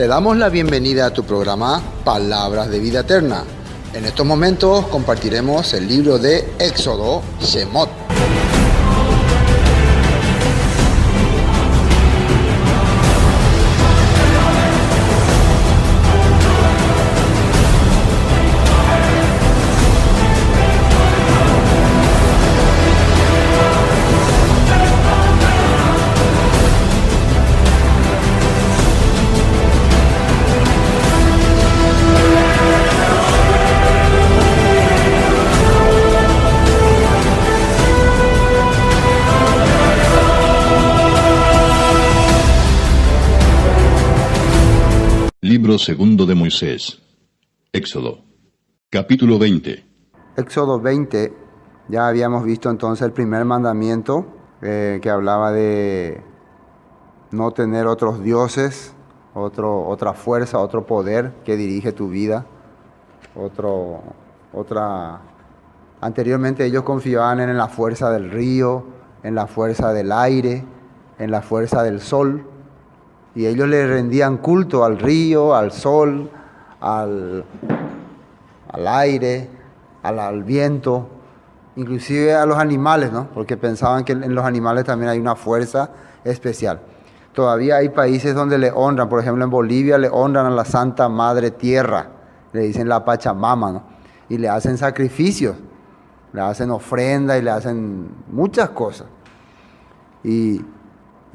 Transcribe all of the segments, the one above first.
Te damos la bienvenida a tu programa Palabras de Vida Eterna. En estos momentos compartiremos el libro de Éxodo, Shemot. Libro segundo de Moisés. Éxodo. Capítulo 20. Éxodo 20, ya habíamos visto entonces el primer mandamiento que hablaba de no tener otros dioses, otra fuerza, otro poder que dirige tu vida. Anteriormente ellos confiaban en la fuerza del río, en la fuerza del aire, en la fuerza del sol. Y ellos le rendían culto al río, al sol, al aire, al viento, inclusive a los animales, ¿no? Porque pensaban que en los animales también hay una fuerza especial. Todavía hay países donde le honran, por ejemplo en Bolivia le honran a la Santa Madre Tierra, le dicen la Pachamama, ¿no? Y le hacen sacrificios, le hacen ofrenda y le hacen muchas cosas. Y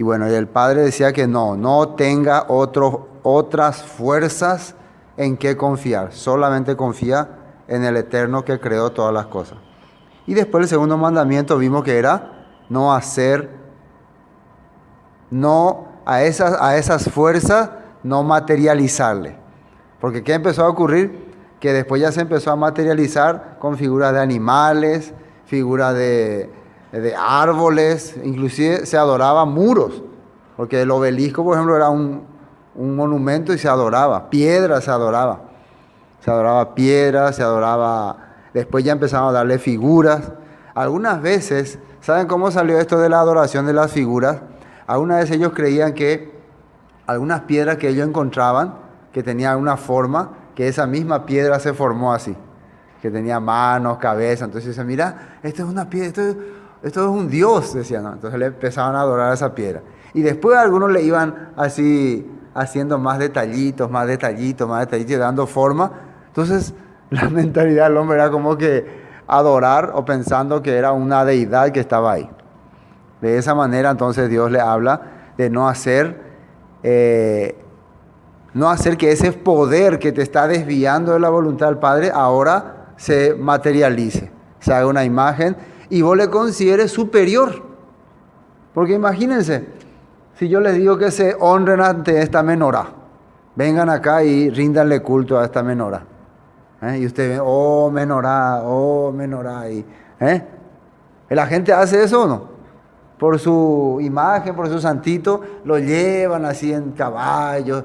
bueno, y el padre decía que no tenga otras fuerzas en que confiar, solamente confía en el Eterno que creó todas las cosas. Y después el segundo mandamiento vimos que era a esas fuerzas no materializarle. Porque ¿qué empezó a ocurrir? Que después ya se empezó a materializar con figuras de animales, figuras de árboles, inclusive se adoraban muros, porque el obelisco, por ejemplo, era un monumento y se adoraba, piedra se adoraba piedra, después ya empezaron a darle figuras. Algunas veces, ¿saben cómo salió esto de la adoración de las figuras? Algunas veces ellos creían que algunas piedras que ellos encontraban, que tenían una forma, que esa misma piedra se formó así, que tenía manos, cabeza. Entonces dicen, mira, esto es una piedra, esto es un dios, decían, ¿no? Entonces le empezaban a adorar a esa piedra. Y después algunos le iban así haciendo más detallitos, dando forma. Entonces la mentalidad del hombre era como que adorar o pensando que era una deidad que estaba ahí. De esa manera entonces Dios le habla de no hacer que ese poder que te está desviando de la voluntad del Padre ahora se materialice, se haga una imagen y vos le consideres superior. Porque imagínense, si yo les digo que se honren ante esta menorá, vengan acá y ríndanle culto a esta menorá. Y ustedes ven, oh menorá. Y la gente hace eso, ¿o no? Por su imagen, por su santito, lo llevan así en caballo.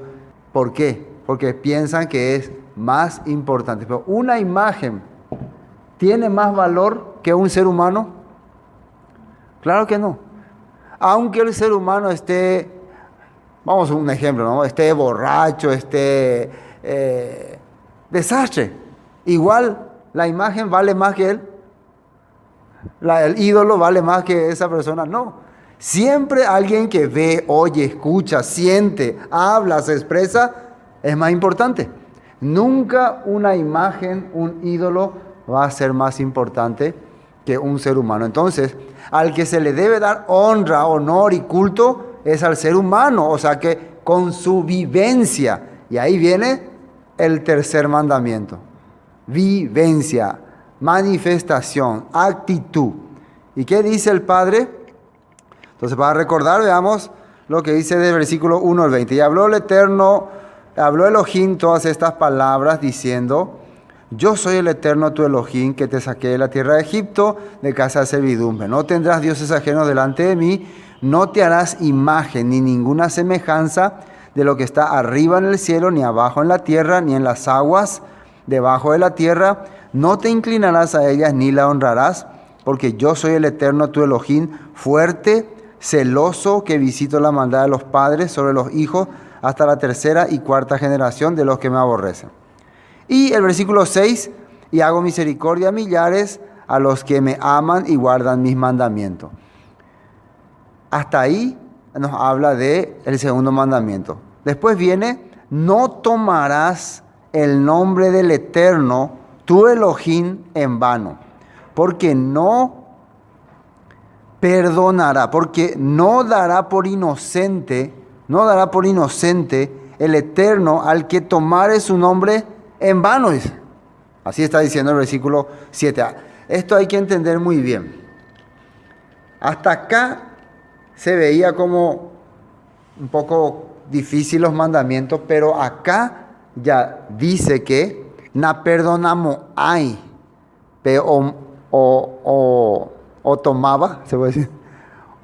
¿Por qué? Porque piensan que es más importante. Pero una imagen ¿tiene más valor que un ser humano? Claro que no. Aunque el ser humano esté, vamos a un ejemplo, ¿no? Esté borracho, esté desastre. Igual la imagen vale más que él. El ídolo vale más que esa persona. No. Siempre alguien que ve, oye, escucha, siente, habla, se expresa, es más importante. Nunca una imagen, un ídolo va a ser más importante que un ser humano. Entonces, al que se le debe dar honra, honor y culto es al ser humano, o sea que con su vivencia. Y ahí viene el tercer mandamiento. Vivencia, manifestación, actitud. ¿Y qué dice el Padre? Entonces, para recordar, veamos lo que dice del versículo 1 al 20. Y habló el Eterno, habló Elohim todas estas palabras diciendo: yo soy el Eterno tu Elohim, que te saqué de la tierra de Egipto, de casa de servidumbre. No tendrás dioses ajenos delante de mí, no te harás imagen ni ninguna semejanza de lo que está arriba en el cielo, ni abajo en la tierra, ni en las aguas debajo de la tierra. No te inclinarás a ellas ni la honrarás, porque yo soy el Eterno tu Elohim, fuerte, celoso, que visito la maldad de los padres sobre los hijos hasta la tercera y cuarta generación de los que me aborrecen. Y el versículo 6, y hago misericordia a millares, a los que me aman y guardan mis mandamientos. Hasta ahí nos habla del segundo mandamiento. Después viene, no tomarás el nombre del Eterno, tu Elohim, en vano, porque no perdonará, porque no dará por inocente el Eterno al que tomare su nombre en vano. Dice. Así está diciendo el versículo 7. Esto hay que entender muy bien. Hasta acá se veía como un poco difícil los mandamientos, pero acá ya dice que na perdonamos hay, o tomaba, se puede decir,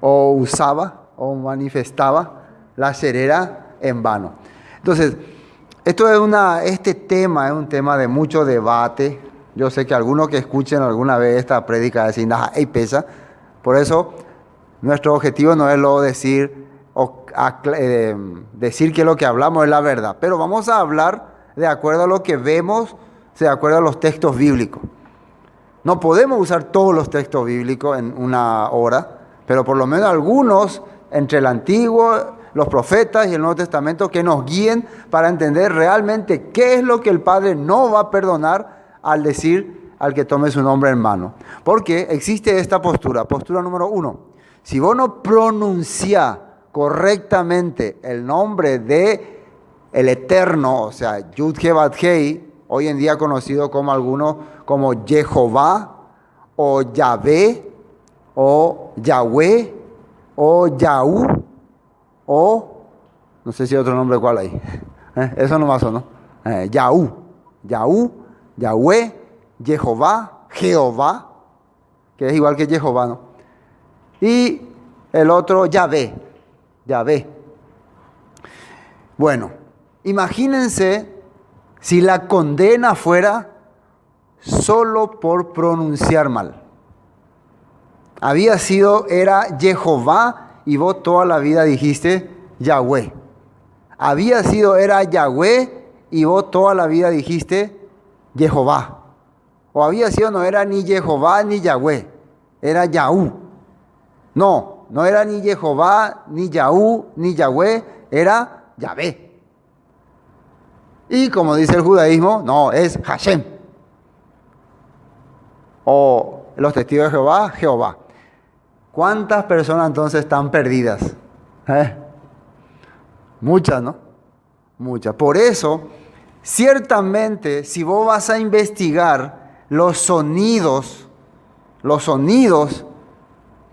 o usaba, o manifestaba la cerera en vano. Entonces, este tema es un tema de mucho debate. Yo sé que algunos que escuchen alguna vez esta prédica decir, hey, pesa. Por eso, nuestro objetivo no es luego decir que lo que hablamos es la verdad, pero vamos a hablar de acuerdo a lo que vemos, de acuerdo a los textos bíblicos. No podemos usar todos los textos bíblicos en una hora, pero por lo menos algunos entre el Antiguo, los profetas y el Nuevo Testamento que nos guíen para entender realmente qué es lo que el Padre no va a perdonar al decir al que tome su nombre en mano. Porque existe esta postura número 1. Si vos no pronunciás correctamente el nombre de el Eterno, o sea, Yud-He-Vav-Hei, hoy en día conocido como algunos como Jehová, o Yahvé, o Yahweh, o Yahú, o no sé si hay otro nombre cuál hay. Eso no más, ¿no? Yahú, Yahweh, Jehová, Jehová, que es igual que Jehová, ¿no? Y el otro, Yahvé. Bueno, imagínense si la condena fuera solo por pronunciar mal. Era Jehová y vos toda la vida dijiste Yahweh. Era Yahweh y vos toda la vida dijiste Jehová. O no era ni Jehová ni Yahweh, era Yahú. No era ni Jehová, ni Yahú, ni Yahweh, era Yahvé. Y como dice el judaísmo, no, es Hashem. O los testigos de Jehová, Jehová. ¿Cuántas personas entonces están perdidas? Muchas, ¿no? Muchas. Por eso, ciertamente, si vos vas a investigar los sonidos,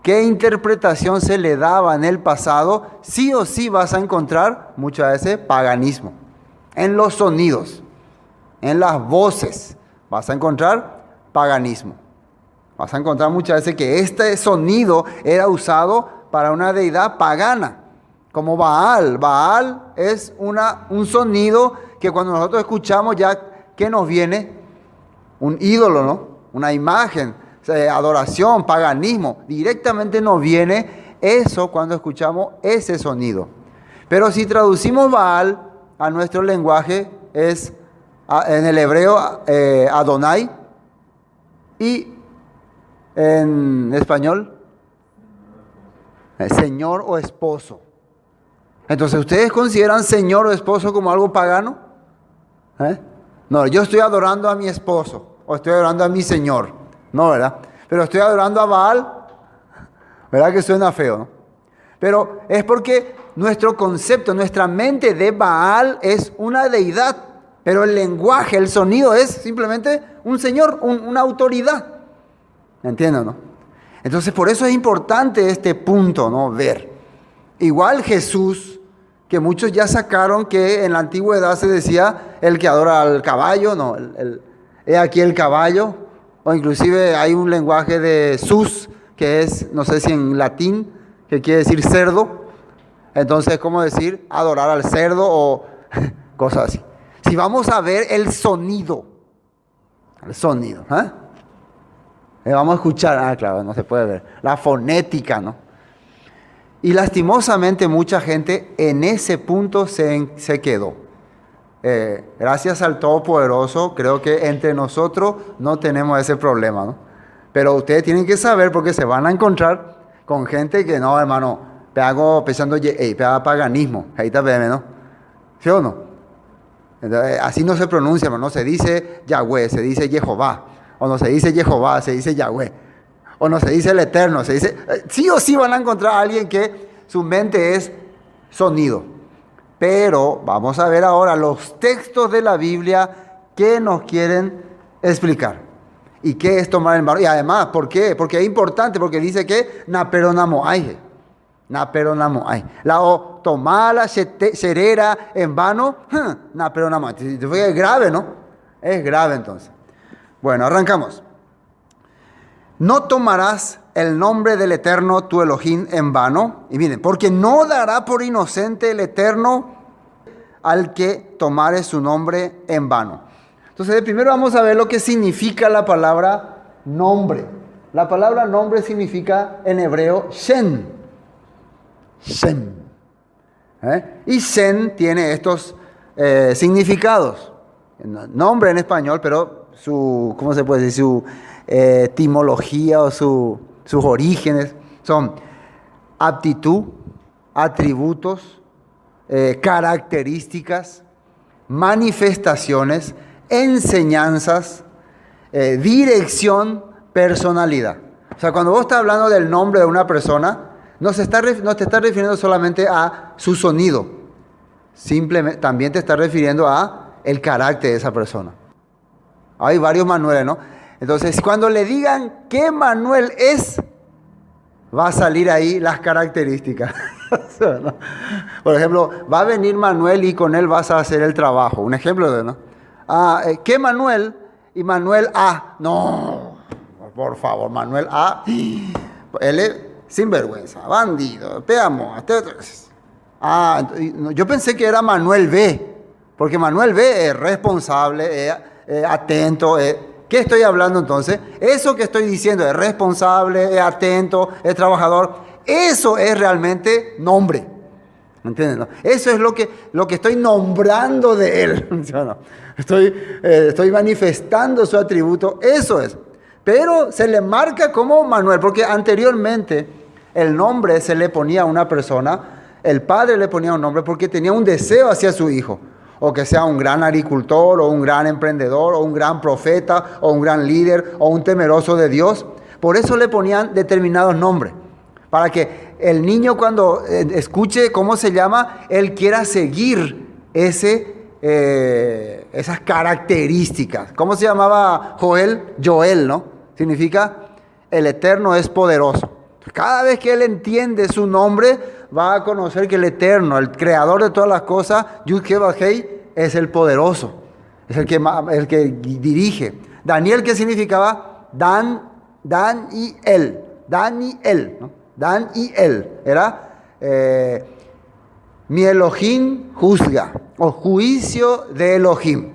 qué interpretación se le daba en el pasado, sí o sí vas a encontrar muchas veces paganismo. En los sonidos, en las voces, vas a encontrar paganismo. Vas a encontrar muchas veces que este sonido era usado para una deidad pagana, como Baal. Baal es un sonido que cuando nosotros escuchamos ya, ¿qué nos viene? Un ídolo, ¿no? Una imagen, adoración, paganismo. Directamente nos viene eso cuando escuchamos ese sonido. Pero si traducimos Baal a nuestro lenguaje, es en el hebreo Adonai, y en español señor o esposo. Entonces, ¿ustedes consideran señor o esposo como algo pagano? No, yo estoy adorando a mi esposo o estoy adorando a mi señor. No, ¿verdad? Pero estoy adorando a Baal. ¿Verdad que suena feo, no? Pero es porque nuestro concepto, nuestra mente de Baal es una deidad. Pero el lenguaje, el sonido es simplemente un señor, una autoridad. ¿Entienden, no? Entonces, por eso es importante este punto, ¿no? Ver. Igual Jesús, que muchos ya sacaron que en la antigüedad se decía el que adora al caballo, no, he aquí el caballo, o inclusive hay un lenguaje de sus, que es, no sé si en latín, que quiere decir cerdo. Entonces, ¿cómo decir? Adorar al cerdo o cosas así. Si vamos a ver el sonido, vamos a escuchar, claro, no se puede ver, la fonética, ¿no? Y lastimosamente mucha gente en ese punto se quedó. Gracias al Todopoderoso, creo que entre nosotros no tenemos ese problema, ¿no? Pero ustedes tienen que saber porque se van a encontrar con gente que no, hermano, te hago pensando, pega paganismo, ahí está, ¿no? ¿Sí o no? Entonces, así no se pronuncia, hermano, no se dice Yahweh, se dice Jehová, o no se dice Jehová, se dice Yahweh, o no se dice el Eterno, se dice, sí o sí van a encontrar a alguien que su mente es sonido. Pero vamos a ver ahora los textos de la Biblia que nos quieren explicar. ¿Y qué es tomar en vano? Y además, ¿por qué? Porque es importante, porque dice que naperonamo hay. La o tomar la cerera en vano, naperonamo hay. Es grave, ¿no? Es grave entonces. Bueno, arrancamos. No tomarás el nombre del Eterno tu Elohim en vano. Y miren, porque no dará por inocente el Eterno al que tomare su nombre en vano. Entonces, primero vamos a ver lo que significa la palabra nombre. La palabra nombre significa en hebreo Shen. Shen. Y Shen tiene estos significados. Nombre en español, pero su, ¿cómo se puede decir? Su etimología o sus orígenes son aptitud, atributos, características, manifestaciones, enseñanzas, dirección, personalidad. O sea, cuando vos estás hablando del nombre de una persona, no te estás refiriendo solamente a su sonido, simplemente también te estás refiriendo a el carácter de esa persona. Hay varios Manueles, ¿no? Entonces, cuando le digan qué Manuel es, va a salir ahí las características. ¿No? Por ejemplo, va a venir Manuel y con él vas a hacer el trabajo. Un ejemplo de, ¿no? ¿Qué Manuel? Y Manuel A. No, por favor, Manuel A. Él es sinvergüenza, bandido, peamo. Yo pensé que era Manuel B. Porque Manuel B es responsable, es atento, ¿qué estoy hablando entonces? Eso que estoy diciendo es responsable, es atento, es trabajador. Eso es realmente nombre. ¿Entienden? ¿No? Eso es lo que estoy nombrando de él. ¿No? Estoy manifestando su atributo. Eso es. Pero se le marca como Manuel, porque anteriormente el nombre se le ponía a una persona, el padre le ponía un nombre porque tenía un deseo hacia su hijo. O que sea un gran agricultor, o un gran emprendedor, o un gran profeta, o un gran líder, o un temeroso de Dios. Por eso le ponían determinados nombres. Para que el niño cuando escuche cómo se llama, él quiera seguir esas características. ¿Cómo se llamaba Joel? Joel, ¿no? Significa el Eterno es poderoso. Cada vez que él entiende su nombre, va a conocer que el Eterno, el creador de todas las cosas, Yud-Heh-Vav-Hei, es el poderoso, es el que dirige. Daniel, ¿qué significaba? Daniel, ¿no? Daniel, era mi Elohim juzga, o juicio de Elohim.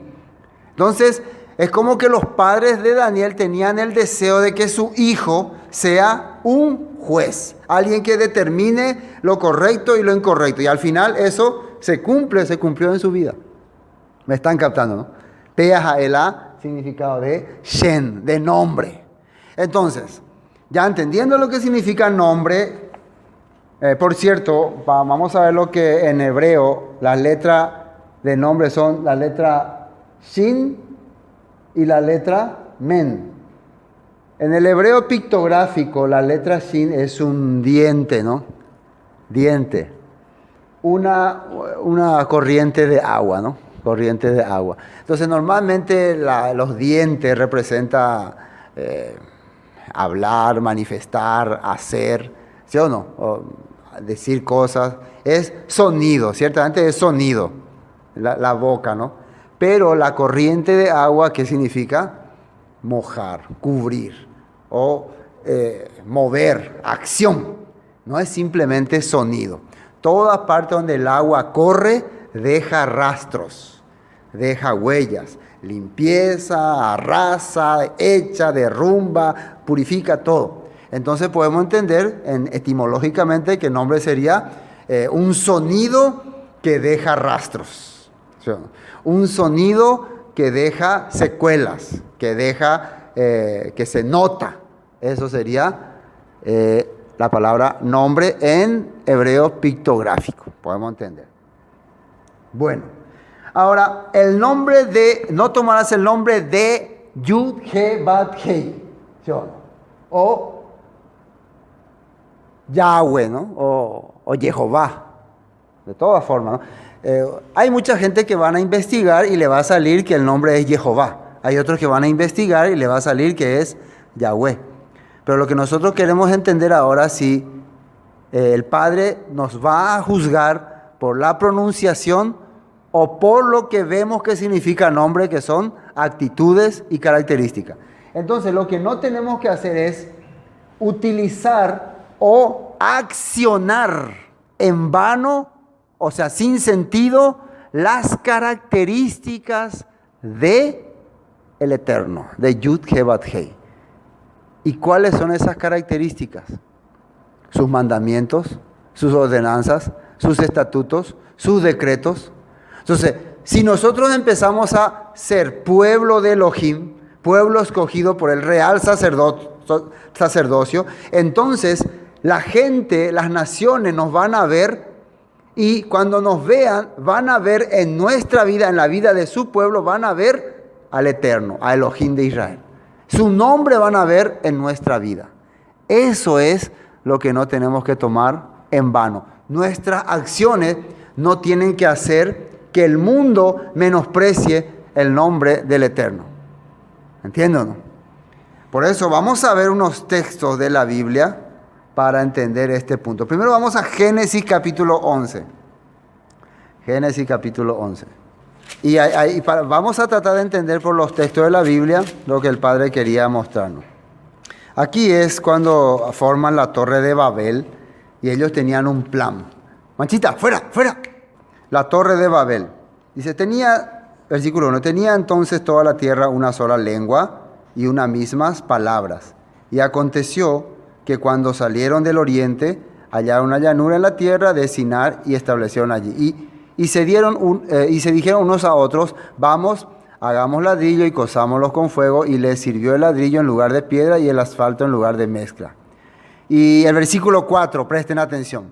Entonces, es como que los padres de Daniel tenían el deseo de que su hijo sea un juez, alguien que determine lo correcto y lo incorrecto. Y al final eso se cumplió en su vida. Me están captando, ¿no? Peajaelá, significado de Shen, de nombre. Entonces, ya entendiendo lo que significa nombre, por cierto, vamos a ver lo que en hebreo las letras de nombre son la letra Shin y la letra Men. En el hebreo pictográfico, la letra Shin es un diente, ¿no? Diente. Una corriente de agua, ¿no? Corriente de agua. Entonces, normalmente los dientes representan hablar, manifestar, hacer, ¿sí o no? O decir cosas. Es sonido, ciertamente es sonido, la boca, ¿no? Pero la corriente de agua, ¿qué significa? Mojar, cubrir o mover, acción. No es simplemente sonido. Toda parte donde el agua corre deja rastros, deja huellas, limpieza, arrasa, echa, derrumba, purifica todo. Entonces podemos entender etimológicamente que el nombre sería un sonido que deja rastros. ¿Sí o no? Un sonido que deja secuelas, que deja, que se nota. Eso sería la palabra nombre en hebreo pictográfico. Podemos entender. Bueno, ahora el nombre de, no tomarás el nombre de Yud, He, Bat, Hei, ¿sí o no? O Yahweh, ¿no? O Jehová. De todas formas, ¿no? Hay mucha gente que van a investigar y le va a salir que el nombre es Jehová. Hay otros que van a investigar y le va a salir que es Yahweh. Pero lo que nosotros queremos entender ahora, si el Padre nos va a juzgar por la pronunciación o por lo que vemos que significa nombre, que son actitudes y características. Entonces, lo que no tenemos que hacer es utilizar o accionar en vano, o sea, sin sentido, las características de el Eterno, de Yud, He, Bat, Hei. ¿Y cuáles son esas características? Sus mandamientos, sus ordenanzas, sus estatutos, sus decretos. Entonces, si nosotros empezamos a ser pueblo de Elohim, pueblo escogido por el real sacerdocio, entonces la gente, las naciones nos van a ver, y cuando nos vean, van a ver en nuestra vida, en la vida de su pueblo, van a ver al Eterno, a Elohim de Israel. Su nombre van a ver en nuestra vida. Eso es lo que no tenemos que tomar en vano. Nuestras acciones no tienen que hacer que el mundo menosprecie el nombre del Eterno. ¿Entienden o no? Por eso vamos a ver unos textos de la Biblia para entender este punto. Primero vamos a Génesis capítulo 11. Génesis capítulo 11. Y vamos a tratar de entender por los textos de la Biblia lo que el Padre quería mostrarnos. Aquí es cuando forman la Torre de Babel y ellos tenían un plan. Manchita, fuera, fuera. La Torre de Babel. Dice, versículo 1, tenía entonces toda la tierra una sola lengua y unas mismas palabras. Y aconteció que cuando salieron del oriente, hallaron una llanura en la tierra de Sinar y establecieron allí. Y se dijeron unos a otros, vamos, hagamos ladrillo y cosámoslos con fuego, y les sirvió el ladrillo en lugar de piedra y el asfalto en lugar de mezcla. Y el versículo 4, presten atención.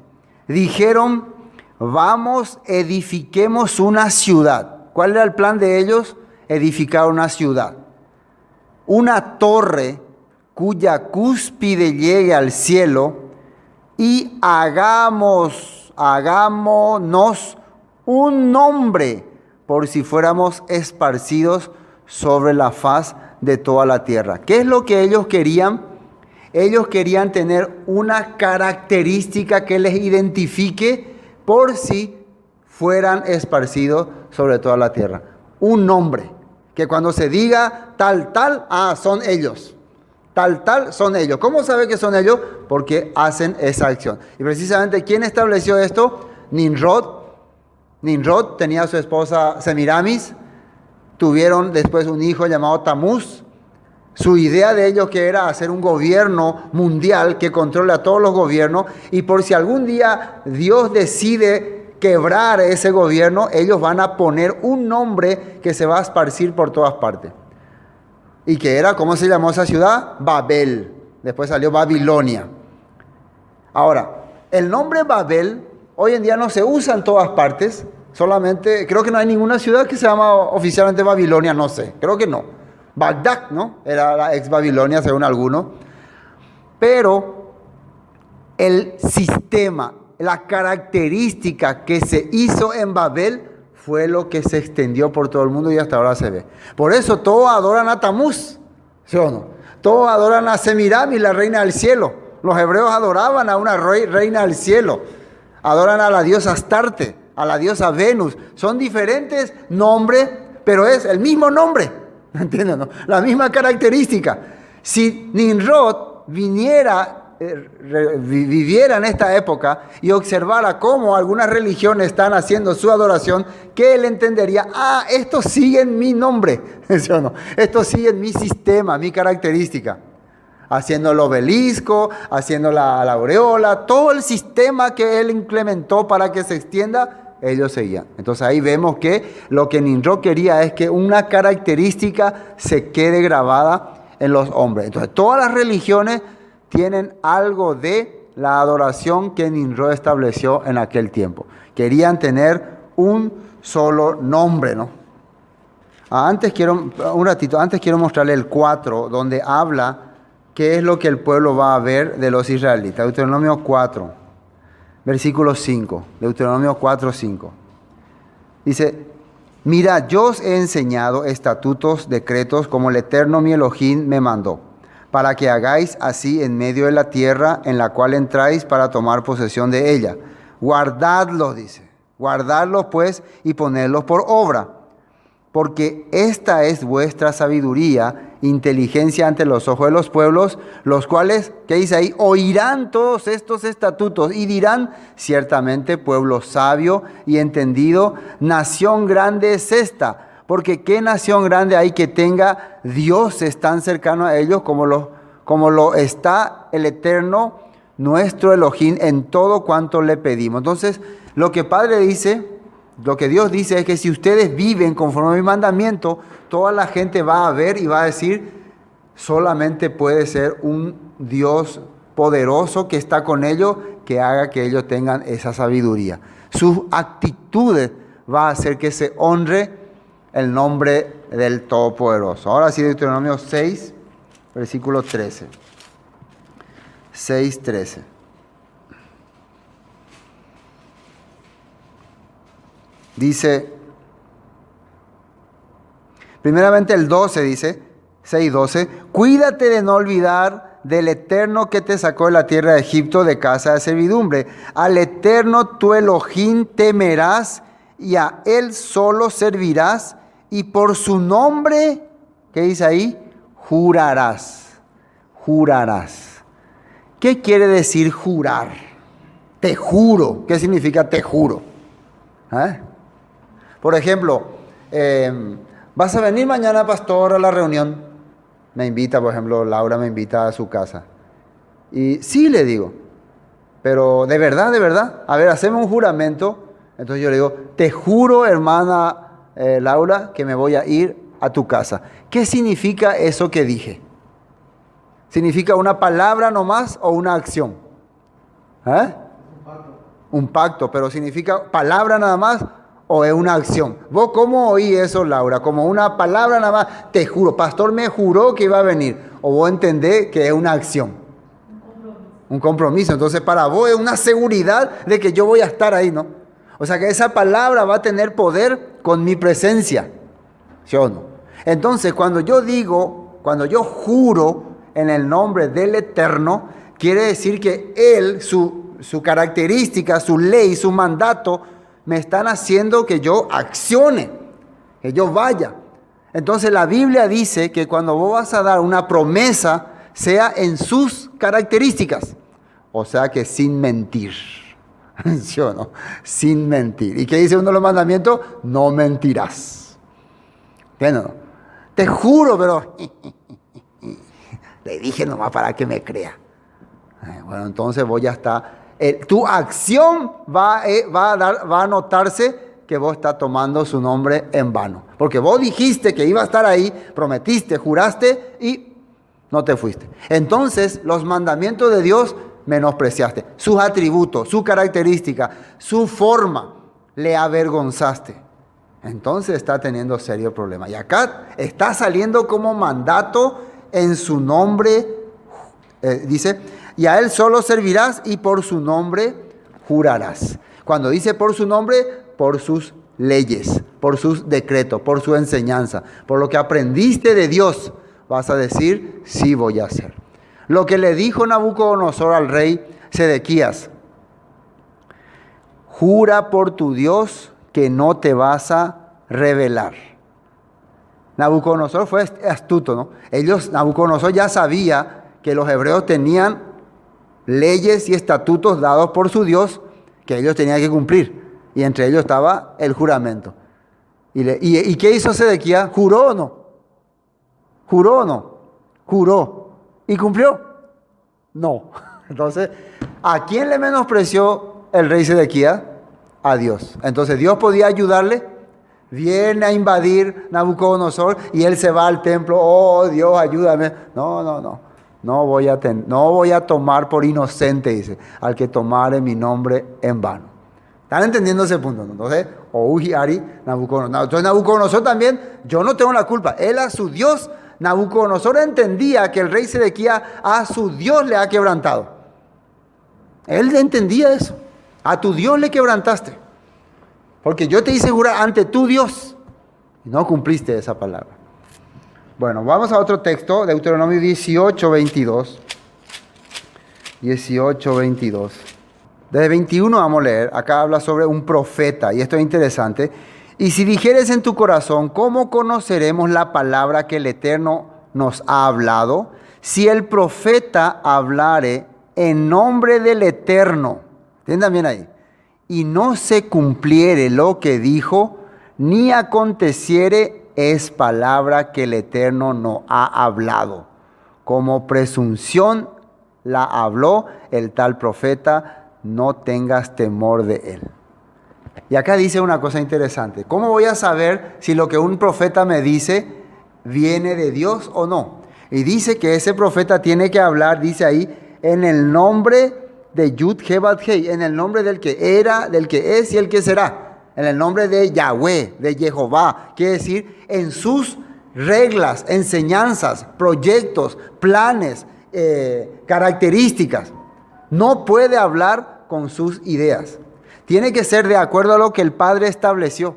Dijeron, vamos, edifiquemos una ciudad. ¿Cuál era el plan de ellos? Edificar una ciudad. Una torre cuya cúspide llegue al cielo, y hagámonos un nombre por si fuéramos esparcidos sobre la faz de toda la tierra. ¿Qué es lo que ellos querían? Ellos querían tener una característica que les identifique por si fueran esparcidos sobre toda la tierra. Un nombre, que cuando se diga tal, son ellos. Tal, son ellos. ¿Cómo sabe que son ellos? Porque hacen esa acción. Y precisamente, ¿quién estableció esto? Nimrod. Nimrod tenía a su esposa Semiramis. Tuvieron después un hijo llamado Tamuz. Su idea de ellos que era hacer un gobierno mundial que controle a todos los gobiernos. Y por si algún día Dios decide quebrar ese gobierno, ellos van a poner un nombre que se va a esparcir por todas partes. Y que era, ¿cómo se llamó esa ciudad? Babel. Después salió Babilonia. Ahora, el nombre Babel hoy en día no se usa en todas partes. Solamente, creo que no hay ninguna ciudad que se llama oficialmente Babilonia, no sé. Creo que no. Bagdad, ¿no? Era la ex Babilonia, según algunos. Pero el sistema, la característica que se hizo en Babel fue lo que se extendió por todo el mundo y hasta ahora se ve. Por eso todos adoran a Tamuz, ¿sí o no? Todos adoran a Semiramis, la reina del cielo. Los hebreos adoraban a una reina del cielo. Adoran a la diosa Astarte, a la diosa Venus. Son diferentes nombres, pero es el mismo nombre. ¿Entienden? ¿No? La misma característica. Si Nimrod viviera en esta época y observara cómo algunas religiones están haciendo su adoración, que él entendería, estos siguen mi nombre, ¿sí o no? Estos siguen mi sistema, mi característica. haciendo el obelisco, haciendo la aureola, todo el sistema que él implementó para que se extienda, ellos seguían. Entonces ahí vemos que lo que Nimrod quería es que una característica se quede grabada en los hombres. Entonces todas las religiones tienen algo de la adoración que Nimrod estableció en aquel tiempo. Querían tener un solo nombre, ¿no? Antes quiero mostrarle el 4, donde habla qué es lo que el pueblo va a ver de los israelitas. Deuteronomio 4, versículo 5. Deuteronomio 4, 5. Dice: mira, yo os he enseñado estatutos, decretos, como el Eterno mi Elohim me mandó, para que hagáis así en medio de la tierra en la cual entráis para tomar posesión de ella. Guardadlos, dice. Guardadlos pues y ponedlos por obra. Porque esta es vuestra sabiduría, inteligencia ante los ojos de los pueblos, los cuales, ¿qué dice ahí? Oirán todos estos estatutos y dirán: ciertamente pueblo sabio y entendido, nación grande es esta. Porque ¿qué nación grande hay que tenga dioses tan cercanos a ellos como lo está el Eterno, nuestro Elohim, en todo cuanto le pedimos? Entonces, lo que Dios dice es que si ustedes viven conforme a mi mandamiento, toda la gente va a ver y va a decir: solamente puede ser un Dios poderoso que está con ellos, que haga que ellos tengan esa sabiduría. Sus actitudes va a hacer que se honre el nombre del Todopoderoso. Ahora sí, Deuteronomio 6, versículo 13. 6, 13. Dice, primeramente el 12 dice, 6:12, cuídate de no olvidar del Eterno que te sacó de la tierra de Egipto, de casa de servidumbre. Al Eterno tu Elohim temerás y a Él solo servirás, y por su nombre, ¿qué dice ahí? Jurarás. Jurarás. ¿Qué quiere decir jurar? Te juro. ¿Qué significa te juro? Por ejemplo, ¿vas a venir mañana, pastor, a la reunión? Me invita, por ejemplo, Laura me invita a su casa. Y sí, le digo, pero de verdad, a ver, hacemos un juramento. Entonces yo le digo: te juro, hermana Laura, que me voy a ir a tu casa. ¿Qué significa eso que dije? ¿Significa una palabra nomás o una acción? Un pacto, pero ¿significa palabra nada más o es una acción? ¿Vos cómo oí eso, Laura? ¿Como una palabra nada más? Te juro, pastor me juró que iba a venir. ¿O vos entendés que es una acción? Un compromiso. Entonces para vos es una seguridad de que yo voy a estar ahí, ¿no? O sea que esa palabra va a tener poder con mi presencia, ¿sí o no? Entonces cuando yo juro en el nombre del Eterno, quiere decir que Él, su característica, su ley, su mandato, me están haciendo que yo accione, que yo vaya. Entonces la Biblia dice que cuando vos vas a dar una promesa, sea en sus características. O sea que sin mentir. ¿Sí o no? Sin mentir. ¿Y qué dice uno de los mandamientos? No mentirás. Bueno, te juro, pero le dije nomás para que me crea. Bueno, entonces vos ya está. Tu acción va a notarse que vos estás tomando su nombre en vano. Porque vos dijiste que iba a estar ahí, prometiste, juraste y no te fuiste. Entonces los mandamientos de Dios menospreciaste. Sus atributos, su característica, su forma, le avergonzaste. Entonces está teniendo serio problema. Y acá está saliendo como mandato en su nombre, dice, y a Él solo servirás y por su nombre jurarás. Cuando dice por su nombre, por sus leyes, por sus decretos, por su enseñanza, por lo que aprendiste de Dios, vas a decir: sí voy a hacer. Lo que le dijo Nabucodonosor al rey Sedequías: jura por tu Dios que no te vas a rebelar. Nabucodonosor fue astuto, ¿no? Nabucodonosor ya sabía que los hebreos tenían leyes y estatutos dados por su Dios que ellos tenían que cumplir. Y entre ellos estaba el juramento. ¿Y qué hizo Sedequías? ¿Juró o no? ¿Juró o no? Juró. ¿Y cumplió? No. Entonces, ¿a quién le menospreció el rey Sedequías? A Dios. Entonces, Dios podía ayudarle. Viene a invadir Nabucodonosor y él se va al templo. Oh, Dios, ayúdame. No. No voy a tomar por inocente, dice, al que tomare mi nombre en vano. ¿Están entendiendo ese punto? Entonces, Ari, Nabucodonosor. Entonces, Nabucodonosor también, yo no tengo la culpa. Él a su Dios, Nabucodonosor entendía que el rey Sedequías a su Dios le ha quebrantado. Él entendía eso. A tu Dios le quebrantaste. Porque yo te hice jurar ante tu Dios. Y no cumpliste esa palabra. Bueno, vamos a otro texto, Deuteronomio 18:22. 18:22. Desde 21 vamos a leer. Acá habla sobre un profeta. Y esto es interesante. Y si dijeres en tu corazón, ¿cómo conoceremos la palabra que el Eterno nos ha hablado? Si el profeta hablare en nombre del Eterno. Entiendan bien ahí. Y no se cumpliere lo que dijo, ni aconteciere, es palabra que el Eterno no ha hablado. Como presunción la habló el tal profeta, no tengas temor de él. Y acá dice una cosa interesante. ¿Cómo voy a saber si lo que un profeta me dice viene de Dios o no? Y dice que ese profeta tiene que hablar, dice ahí, en el nombre de Yud He Vav Hei, en el nombre del que era, del que es y el que será, en el nombre de Yahweh, de Jehová, quiere decir en sus reglas, enseñanzas, proyectos, planes, características. No puede hablar con sus ideas. Tiene que ser de acuerdo a lo que el Padre estableció,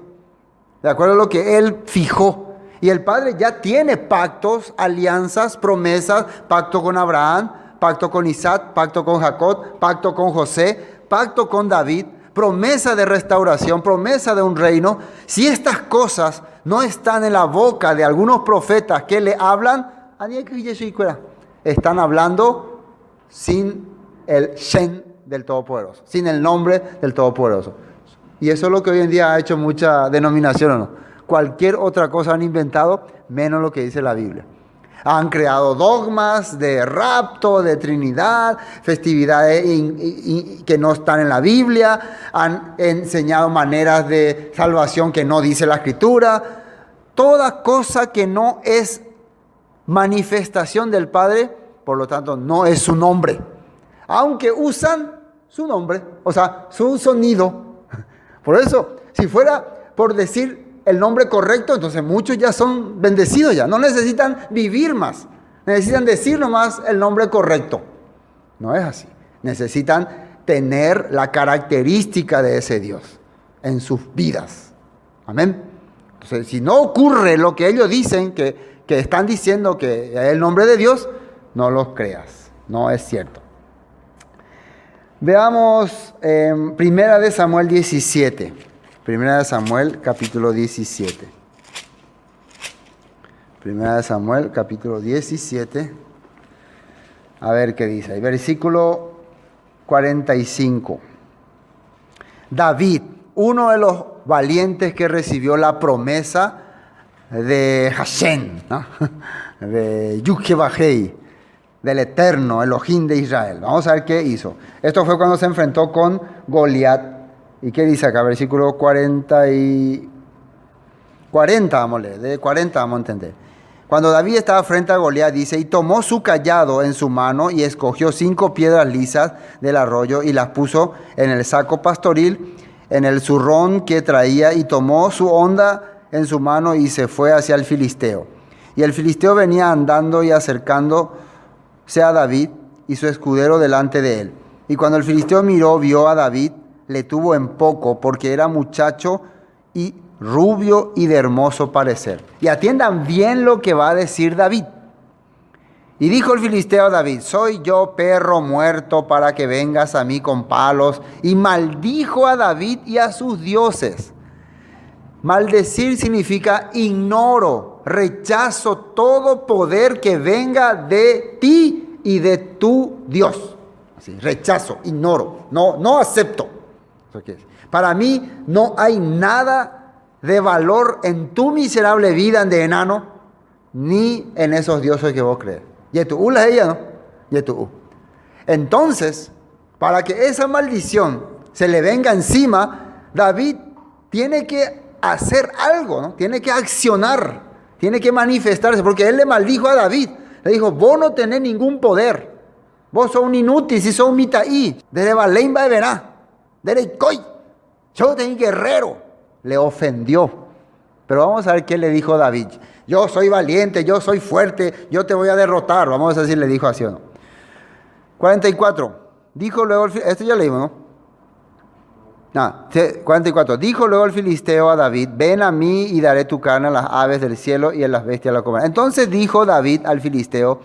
de acuerdo a lo que Él fijó. Y el Padre ya tiene pactos, alianzas, promesas, pacto con Abraham, pacto con Isaac, pacto con Jacob, pacto con José, pacto con David, promesa de restauración, promesa de un reino. Si estas cosas no están en la boca de algunos profetas que le hablan, están hablando sin el Shen del Todopoderoso, sin el nombre del Todopoderoso. Y eso es lo que hoy en día ha hecho mucha denominación, ¿o no? Cualquier otra cosa han inventado, menos lo que dice la Biblia. Han creado dogmas de rapto, de Trinidad, festividades que no están en la Biblia. Han enseñado maneras de salvación que no dice la Escritura. Toda cosa que no es manifestación del Padre, por lo tanto, no es su nombre. Aunque usan su nombre, o sea, su sonido. Por eso, si fuera por decir el nombre correcto, entonces muchos ya son bendecidos ya. No necesitan vivir más. Necesitan decir nomás el nombre correcto. No es así. Necesitan tener la característica de ese Dios en sus vidas. Amén. Entonces, si no ocurre lo que ellos dicen, que están diciendo que es el nombre de Dios, no los creas. No es cierto. Veamos Primera de Samuel 17. Primera de Samuel, capítulo 17. Primera de Samuel, capítulo 17. A ver qué dice ahí. Versículo 45. David, uno de los valientes que recibió la promesa de Hashem, ¿no? De Yud He Vav Hei, del Eterno, Elohim de Israel. Vamos a ver qué hizo. Esto fue cuando se enfrentó con Goliat. ¿Y qué dice acá? Versículo 40 vamos a leer, de 40 vamos a entender. Cuando David estaba frente a Goliat, dice, y tomó su cayado en su mano y escogió 5 piedras lisas del arroyo y las puso en el saco pastoril, en el zurrón que traía, y tomó su honda en su mano y se fue hacia el filisteo. Y el filisteo venía andando y acercándose a David y su escudero delante de él. Y cuando el filisteo miró, vio a David, le tuvo en poco, porque era muchacho y rubio y de hermoso parecer. Y atiendan bien lo que va a decir David. Y dijo el filisteo a David, soy yo perro muerto para que vengas a mí con palos. Y maldijo a David y a sus dioses. Maldecir significa ignoro, rechazo todo poder que venga de ti y de tu Dios. Así, rechazo, ignoro, no acepto. Para mí no hay nada de valor en tu miserable vida de enano, ni en esos dioses que vos crees. Yetu'ú la ella, ¿no? Yetu'ú. Entonces, para que esa maldición se le venga encima, David tiene que hacer algo, ¿no? Tiene que accionar, tiene que manifestarse, porque él le maldijo a David. Le dijo, vos no tenés ningún poder. Vos sos un inútil, si sos un mitaí. Desde Baleim va de Verá, desde Coy. Yo tengo guerrero. Le ofendió. Pero vamos a ver qué le dijo David. Yo soy valiente, yo soy fuerte, yo te voy a derrotar. Vamos a ver si le dijo así o no. 44. Dijo luego, esto ya leímos, ¿no? 44. Dijo luego el filisteo a David, ven a mí y daré tu carne a las aves del cielo y a las bestias la comerán. Entonces dijo David al filisteo,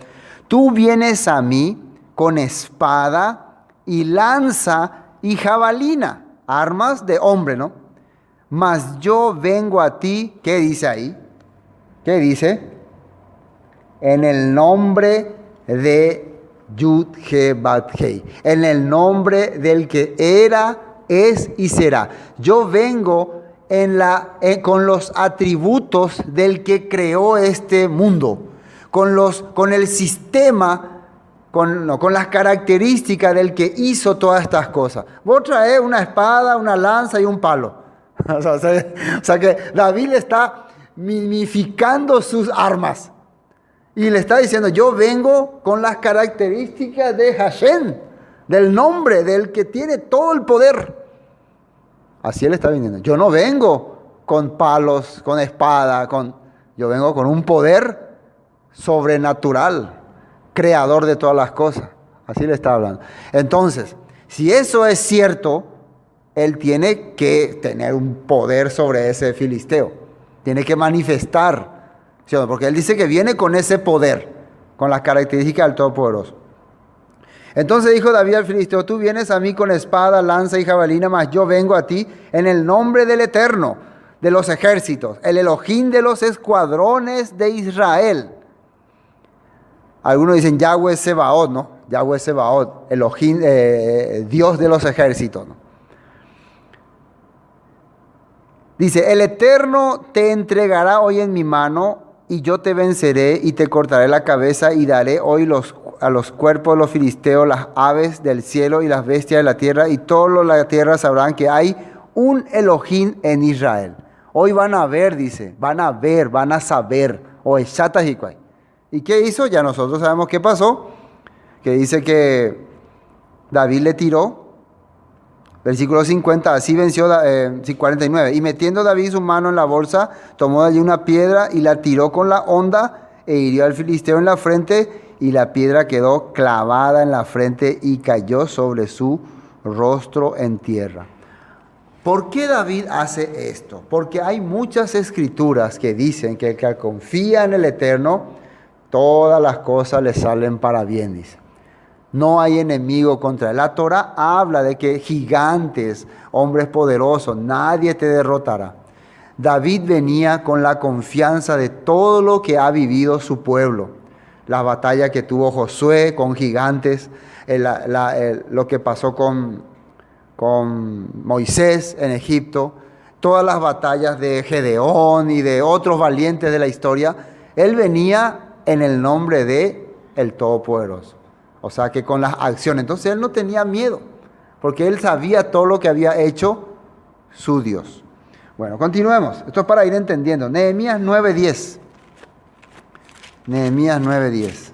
tú vienes a mí con espada y lanza y jabalina, armas de hombre, ¿no? Mas yo vengo a ti, ¿qué dice ahí? ¿Qué dice? En el nombre de Yud-He-Bat-Hei, en el nombre del que era, es y será. Yo vengo con los atributos del que creó este mundo, con el sistema, con las características del que hizo todas estas cosas. Vos traes una espada, una lanza y un palo. O sea que David le está mimificando sus armas. Y le está diciendo, yo vengo con las características de Hashem, del nombre, del que tiene todo el poder. Así él está viniendo. Yo no vengo con palos, con espada, yo vengo con un poder sobrenatural, creador de todas las cosas. Así le está hablando. Entonces, si eso es cierto, él tiene que tener un poder sobre ese filisteo. Tiene que manifestar, ¿sí? Porque él dice que viene con ese poder, con las características del Todopoderoso. Entonces dijo David al filisteo, tú vienes a mí con espada, lanza y jabalina, mas yo vengo a ti en el nombre del Eterno, de los ejércitos, el Elohim de los escuadrones de Israel. Algunos dicen Yahweh Sebaot, ¿no? Yahweh Sebaot, Elohim, Dios de los ejércitos, ¿no? Dice, el Eterno te entregará hoy en mi mano y yo te venceré y te cortaré la cabeza y daré hoy a los cuerpos de los filisteos, las aves del cielo y las bestias de la tierra, y todos los de la tierra sabrán que hay un Elohim en Israel. Hoy van a ver, dice, van a saber. O ¿y qué hizo? Ya nosotros sabemos qué pasó. Que dice que David le tiró. Versículo 50, así venció, 49. Y metiendo David su mano en la bolsa, tomó de allí una piedra y la tiró con la honda e hirió al filisteo en la frente, y la piedra quedó clavada en la frente y cayó sobre su rostro en tierra. ¿Por qué David hace esto? Porque hay muchas escrituras que dicen que el que confía en el Eterno, todas las cosas le salen para bien, dice. No hay enemigo contra él. La Torah habla de que gigantes, hombres poderosos, nadie te derrotará. David venía con la confianza de todo lo que ha vivido su pueblo. La batalla que tuvo Josué con gigantes, lo que pasó con Moisés en Egipto, todas las batallas de Gedeón y de otros valientes de la historia. Él venía en el nombre de el Todopoderoso. O sea que con las acciones. Entonces él no tenía miedo, porque él sabía todo lo que había hecho su Dios. Bueno, continuemos. Esto es para ir entendiendo. Nehemías 9:10. Nehemías 9:10.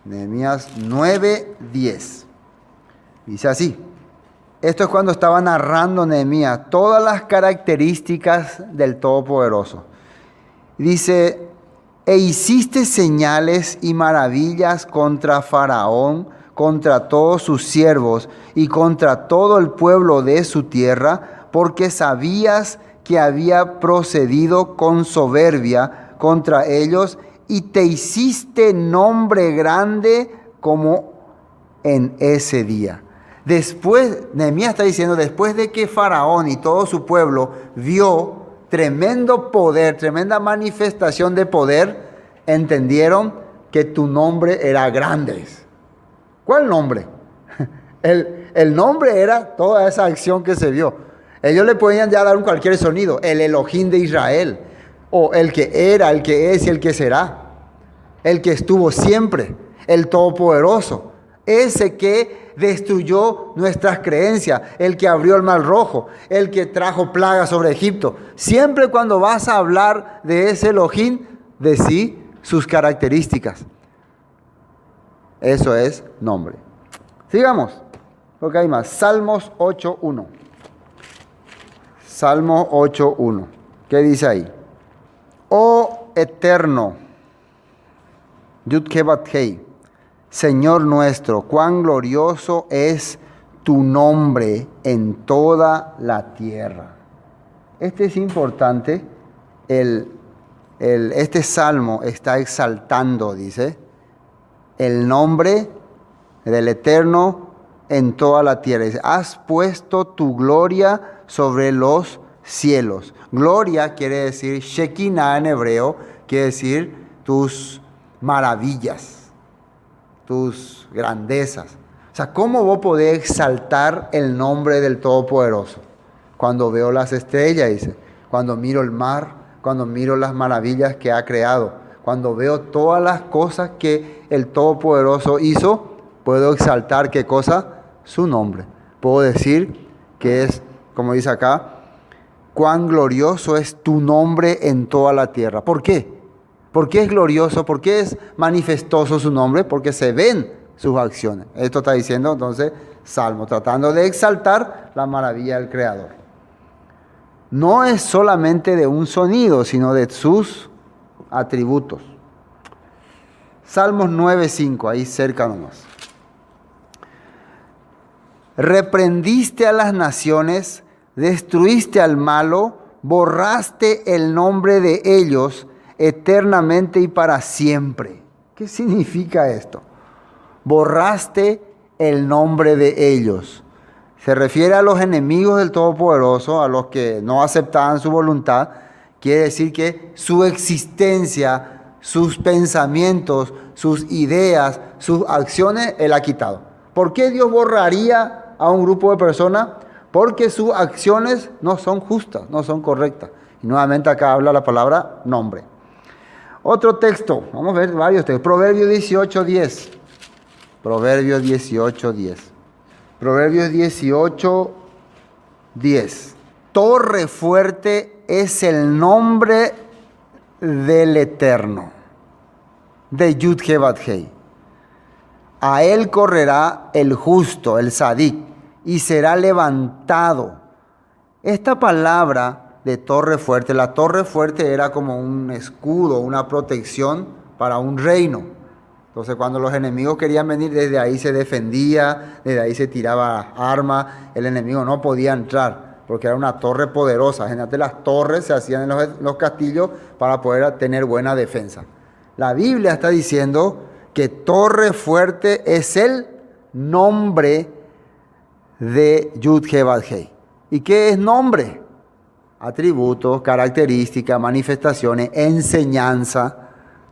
Nehemías 9:10. Dice así. Esto es cuando estaba narrando Nehemías todas las características del Todopoderoso. Dice, e hiciste señales y maravillas contra Faraón, contra todos sus siervos y contra todo el pueblo de su tierra, porque sabías que había procedido con soberbia contra ellos, y te hiciste nombre grande como en ese día. Después, Nehemías está diciendo, después de que Faraón y todo su pueblo vio tremendo poder, tremenda manifestación de poder, entendieron que tu nombre era grande. ¿Cuál nombre? El nombre era toda esa acción que se vio. Ellos le podían ya dar un cualquier sonido, el Elohim de Israel, o el que era, el que es y el que será. el que estuvo siempre, el Todopoderoso, ese que destruyó nuestras creencias, el que abrió el Mar Rojo, el que trajo plagas sobre Egipto. Siempre cuando vas a hablar de ese Elohim, decí sus características. Eso es nombre. Sigamos, porque hay más. Salmos 8.1. Salmo 8.1. ¿Qué dice ahí? Oh eterno, Yud-Ke-Bat-Hei, Señor nuestro, cuán glorioso es tu nombre en toda la tierra. Este es importante. Este salmo está exaltando, dice, el nombre del Eterno en toda la tierra. Dice, has puesto tu gloria sobre los cielos. Gloria quiere decir Shekinah en hebreo, quiere decir tus maravillas, tus grandezas. O sea, ¿cómo vos podés exaltar el nombre del Todopoderoso? Cuando veo las estrellas, dice, cuando miro el mar, cuando miro las maravillas que ha creado, cuando veo todas las cosas que el Todopoderoso hizo, puedo exaltar ¿qué cosa? Su nombre. Puedo decir que es, como dice acá, cuán glorioso es tu nombre en toda la tierra. ¿Por qué? ¿Por qué es glorioso? ¿Por qué es manifestoso su nombre? Porque se ven sus acciones. Esto está diciendo entonces Salmo, tratando de exaltar la maravilla del Creador. No es solamente de un sonido, sino de sus atributos. Salmos 9.5, ahí cerca nomás. Reprendiste a las naciones, destruiste al malo, borraste el nombre de ellos eternamente y para siempre. ¿Qué significa esto? Borraste el nombre de ellos. Se refiere a los enemigos del Todopoderoso, a los que no aceptaban su voluntad. Quiere decir que su existencia, sus pensamientos, sus ideas, sus acciones, Él ha quitado. ¿Por qué Dios borraría a un grupo de personas? Porque sus acciones no son justas, no son correctas. Y nuevamente acá habla la palabra nombre. Otro texto, vamos a ver varios textos. Proverbios 18.10. Proverbios 18.10. Proverbios 18.10. Torre fuerte es el nombre del Eterno, de Yud-Ke-Bat-Hei. A él correrá el justo, el Sadik, y será levantado. Esta palabra de torre fuerte, la torre fuerte era como un escudo, una protección para un reino. Entonces cuando los enemigos querían venir, desde ahí se defendía, desde ahí se tiraba armas, el enemigo no podía entrar, porque era una torre poderosa. Generalmente las torres se hacían en los castillos para poder tener buena defensa. La Biblia está diciendo que torre fuerte es el nombre de Yud-Ke-Bat-Hei. ¿Y qué es nombre? Atributos, características, manifestaciones, enseñanza,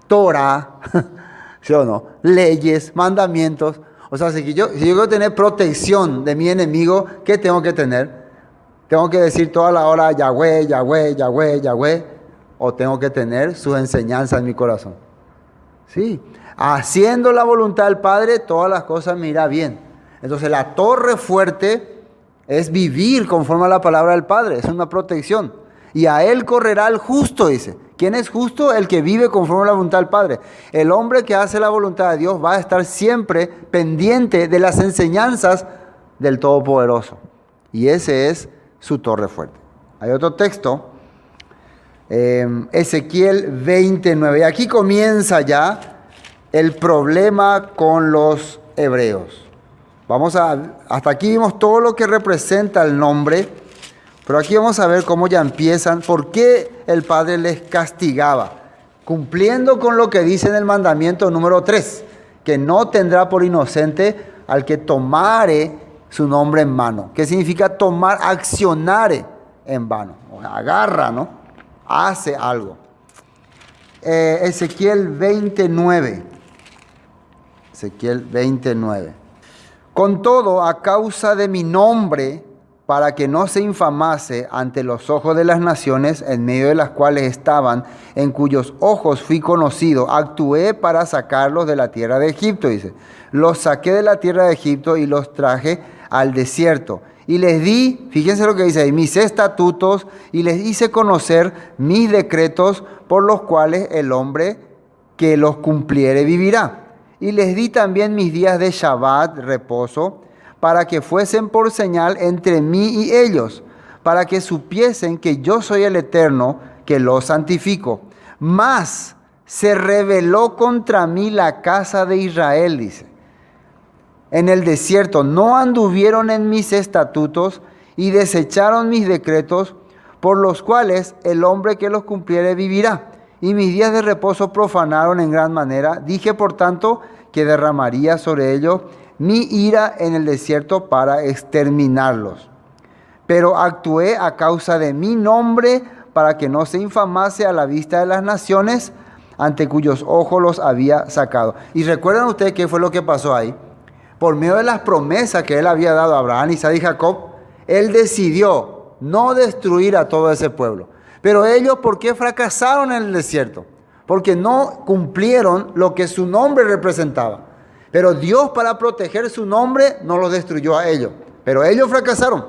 Torah, ¿sí o no? Leyes, mandamientos. O sea, si yo quiero tener protección de mi enemigo, ¿qué tengo que tener? ¿Tengo que decir toda la hora Yahweh, Yahweh, Yahweh, Yahweh? ¿O tengo que tener sus enseñanzas en mi corazón? Sí. Haciendo la voluntad del Padre, todas las cosas me irá bien. Entonces la torre fuerte es vivir conforme a la palabra del Padre, es una protección. Y a él correrá el justo, dice. ¿Quién es justo? El que vive conforme a la voluntad del Padre. El hombre que hace la voluntad de Dios va a estar siempre pendiente de las enseñanzas del Todopoderoso. Y ese es su torre fuerte. Hay otro texto, Ezequiel 29. Y aquí comienza ya el problema con los hebreos. Hasta aquí vimos todo lo que representa el nombre, pero aquí vamos a ver cómo ya empiezan, por qué el Padre les castigaba, cumpliendo con lo que dice en el mandamiento número 3, que no tendrá por inocente al que tomare su nombre en mano. ¿Qué significa tomar? Accionare en vano. O sea, agarra, ¿no? Hace algo. Ezequiel 29. Ezequiel 29. Con todo, a causa de mi nombre, para que no se infamase ante los ojos de las naciones en medio de las cuales estaban, en cuyos ojos fui conocido, actué para sacarlos de la tierra de Egipto, dice. Los saqué de la tierra de Egipto y los traje al desierto. Y les di, fíjense lo que dice ahí, mis estatutos, y les hice conocer mis decretos por los cuales el hombre que los cumpliere vivirá. Y les di también mis días de Shabbat, reposo, para que fuesen por señal entre mí y ellos, para que supiesen que yo soy el Eterno, que los santifico. Mas se rebeló contra mí la casa de Israel, dice. En el desierto no anduvieron en mis estatutos y desecharon mis decretos, por los cuales el hombre que los cumpliere vivirá. Y mis días de reposo profanaron en gran manera. Dije, por tanto, que derramaría sobre ellos mi ira en el desierto para exterminarlos. Pero actué a causa de mi nombre para que no se infamase a la vista de las naciones ante cuyos ojos los había sacado. Y recuerdan ustedes qué fue lo que pasó ahí. Por medio de las promesas que él había dado a Abraham, Isaac y Jacob, él decidió no destruir a todo ese pueblo. Pero ellos, ¿por qué fracasaron en el desierto? Porque no cumplieron lo que su nombre representaba. Pero Dios, para proteger su nombre, no los destruyó a ellos. Pero ellos fracasaron.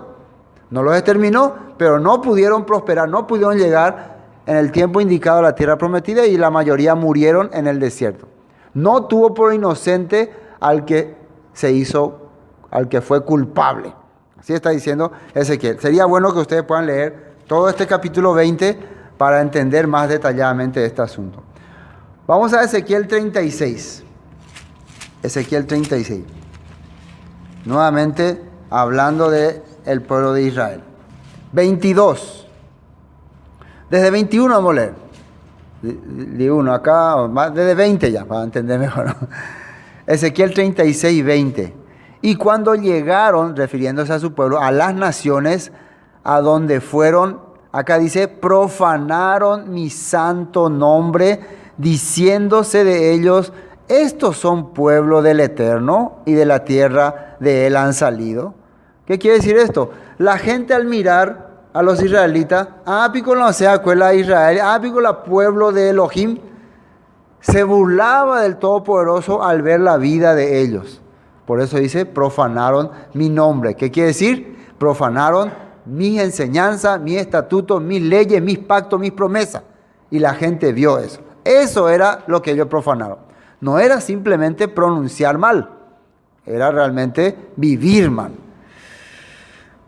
No los exterminó, pero no pudieron prosperar, no pudieron llegar en el tiempo indicado a la tierra prometida y la mayoría murieron en el desierto. No tuvo por inocente al que fue culpable. Así está diciendo Ezequiel. Sería bueno que ustedes puedan leer todo este capítulo 20 para entender más detalladamente este asunto. Vamos a Ezequiel 36. Ezequiel 36. Nuevamente hablando del pueblo de Israel. 22. Desde 21 vamos a leer. De uno acá, desde 20 ya, para entender mejor, ¿no? Ezequiel 36, 20. Y cuando llegaron, refiriéndose a su pueblo, a las naciones a donde fueron, acá dice, profanaron mi santo nombre, diciéndose de ellos, estos son pueblo del Eterno y de la tierra de él han salido. ¿Qué quiere decir esto? La gente al mirar a los israelitas, pico no sea cuela Israel, pico la pueblo de Elohim, se burlaba del Todopoderoso al ver la vida de ellos. Por eso dice, profanaron mi nombre. ¿Qué quiere decir? Profanaron mis enseñanzas, mis estatutos, mis leyes, mis pactos, mis promesas. Y la gente vio eso. Eso era lo que ellos profanaron. No era simplemente pronunciar mal, era realmente vivir mal.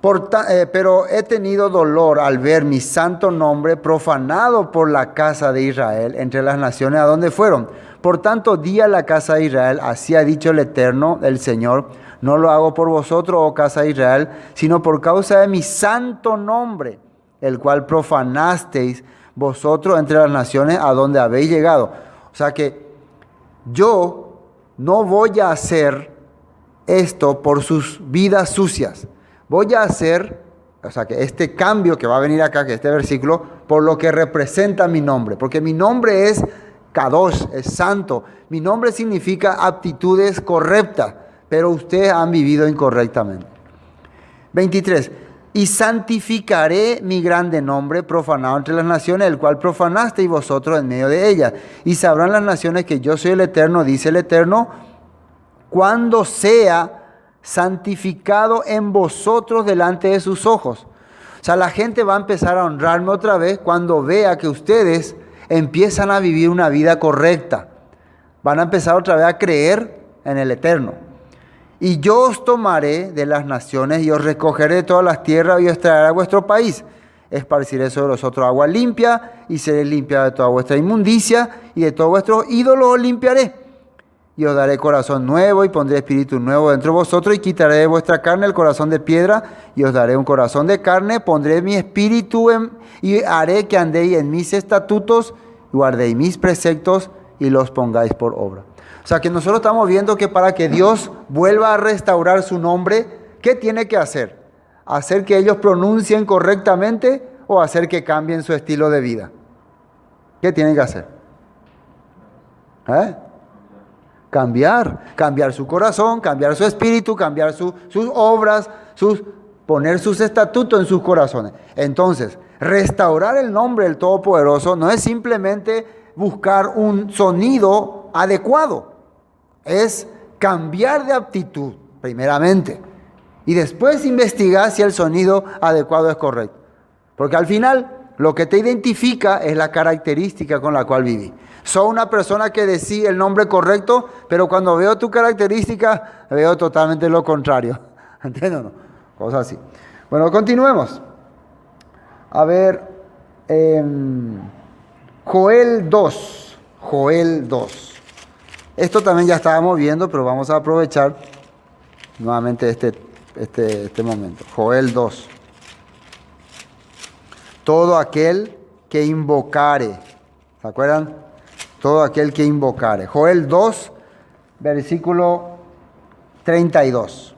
Pero he tenido dolor al ver mi santo nombre profanado por la casa de Israel entre las naciones a donde fueron. Por tanto, di a la casa de Israel, así ha dicho el Eterno, el Señor, no lo hago por vosotros, oh casa de Israel, sino por causa de mi santo nombre, el cual profanasteis vosotros entre las naciones a donde habéis llegado. O sea que yo no voy a hacer esto por sus vidas sucias. Voy a hacer, o sea, que este cambio que va a venir acá, que este versículo, por lo que representa mi nombre. Porque mi nombre es Kadosh, es santo. Mi nombre significa aptitudes correctas, pero ustedes han vivido incorrectamente. 23. Y santificaré mi grande nombre profanado entre las naciones, el cual profanasteis vosotros en medio de ellas. Y sabrán las naciones que yo soy el Eterno, dice el Eterno, cuando sea santificado en vosotros delante de sus ojos. O sea, la gente va a empezar a honrarme otra vez cuando vea que ustedes empiezan a vivir una vida correcta. Van a empezar otra vez a creer en el Eterno. Y yo os tomaré de las naciones y os recogeré de todas las tierras y os traeré a vuestro país. Esparciré sobre vosotros agua limpia y seré limpia de toda vuestra inmundicia y de todos vuestros ídolos os limpiaré. Y os daré corazón nuevo y pondré espíritu nuevo dentro de vosotros y quitaré de vuestra carne el corazón de piedra y os daré un corazón de carne, pondré mi espíritu y haré que andéis en mis estatutos y guardéis mis preceptos y los pongáis por obra. O sea que nosotros estamos viendo que para que Dios vuelva a restaurar su nombre, ¿qué tiene que hacer? ¿Hacer que ellos pronuncien correctamente o hacer que cambien su estilo de vida? ¿Qué tienen que hacer? Cambiar su corazón, cambiar su espíritu, cambiar sus obras, poner sus estatutos en sus corazones. Entonces, restaurar el nombre del Todopoderoso no es simplemente buscar un sonido adecuado, es cambiar de aptitud, primeramente, y después investigar si el sonido adecuado es correcto. Porque al final, lo que te identifica es la característica con la cual viví. Soy una persona que decía el nombre correcto, pero cuando veo tu característica, veo totalmente lo contrario. ¿Entiendes o no? Cosas así. Bueno, continuemos. A ver, Joel 2. Joel 2. Esto también ya estábamos viendo, pero vamos a aprovechar nuevamente este momento. Joel 2. Todo aquel que invocare. ¿Se acuerdan? Todo aquel que invocare. Joel 2, versículo 32.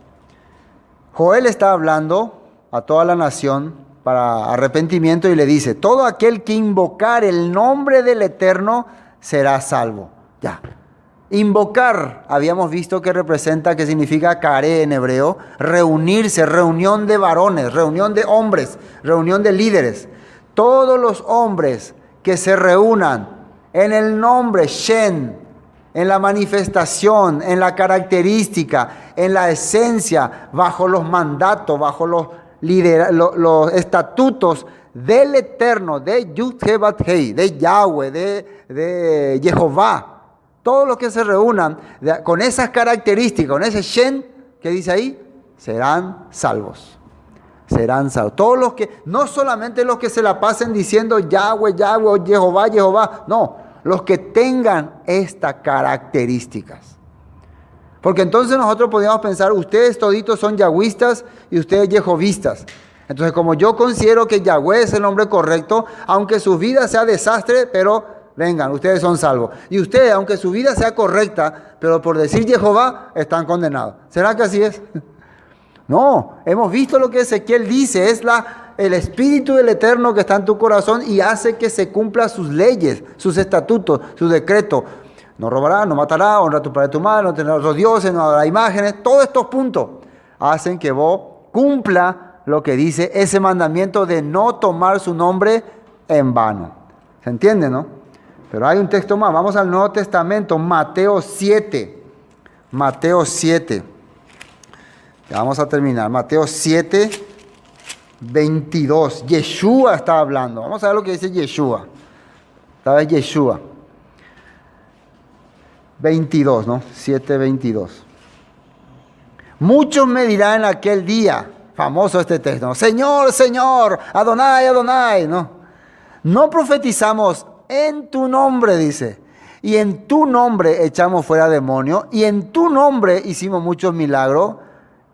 Joel está hablando a toda la nación para arrepentimiento y le dice, todo aquel que invocare el nombre del Eterno será salvo. Ya. Invocar, habíamos visto que representa, que significa care en hebreo, reunirse, reunión de varones, reunión de hombres, reunión de líderes. Todos los hombres que se reúnan en el nombre Shen, en la manifestación, en la característica, en la esencia, bajo los mandatos, bajo los estatutos del Eterno, de Yud-He-Bat-Hei, de Yahweh, de Jehová. Todos los que se reúnan con esas características, con ese Shen que dice ahí, serán salvos. Serán salvos. Todos los que, no solamente los que se la pasen diciendo Yahweh, Yahweh, o Jehová, Jehová. No, los que tengan estas características. Porque entonces nosotros podríamos pensar, ustedes toditos son yahwistas y ustedes jehovistas. Entonces, como yo considero que Yahweh es el nombre correcto, aunque su vida sea desastre, pero vengan, ustedes son salvos. Y ustedes, aunque su vida sea correcta, pero por decir Jehová, están condenados. ¿Será que así es? No, hemos visto lo que Ezequiel dice, es el Espíritu del Eterno que está en tu corazón y hace que se cumplan sus leyes, sus estatutos, sus decretos. No robarás, no matarás, honra a tu padre y a tu madre, no tendrás otros dioses, no habrá imágenes. Todos estos puntos hacen que vos cumpla lo que dice ese mandamiento de no tomar su nombre en vano. ¿Se entiende, no? Pero hay un texto más. Vamos al Nuevo Testamento, Mateo 7. Mateo 7. Ya vamos a terminar. Mateo 7, 22. Yeshua está hablando. Vamos a ver lo que dice Yeshua. Esta vez Yeshua. 22, ¿no? 7, 22. Muchos me dirán en aquel día, famoso este texto, ¿no? Señor, Señor, Adonai, Adonai, ¿no? No profetizamos en tu nombre, dice, y en tu nombre echamos fuera demonios, y en tu nombre hicimos muchos milagros,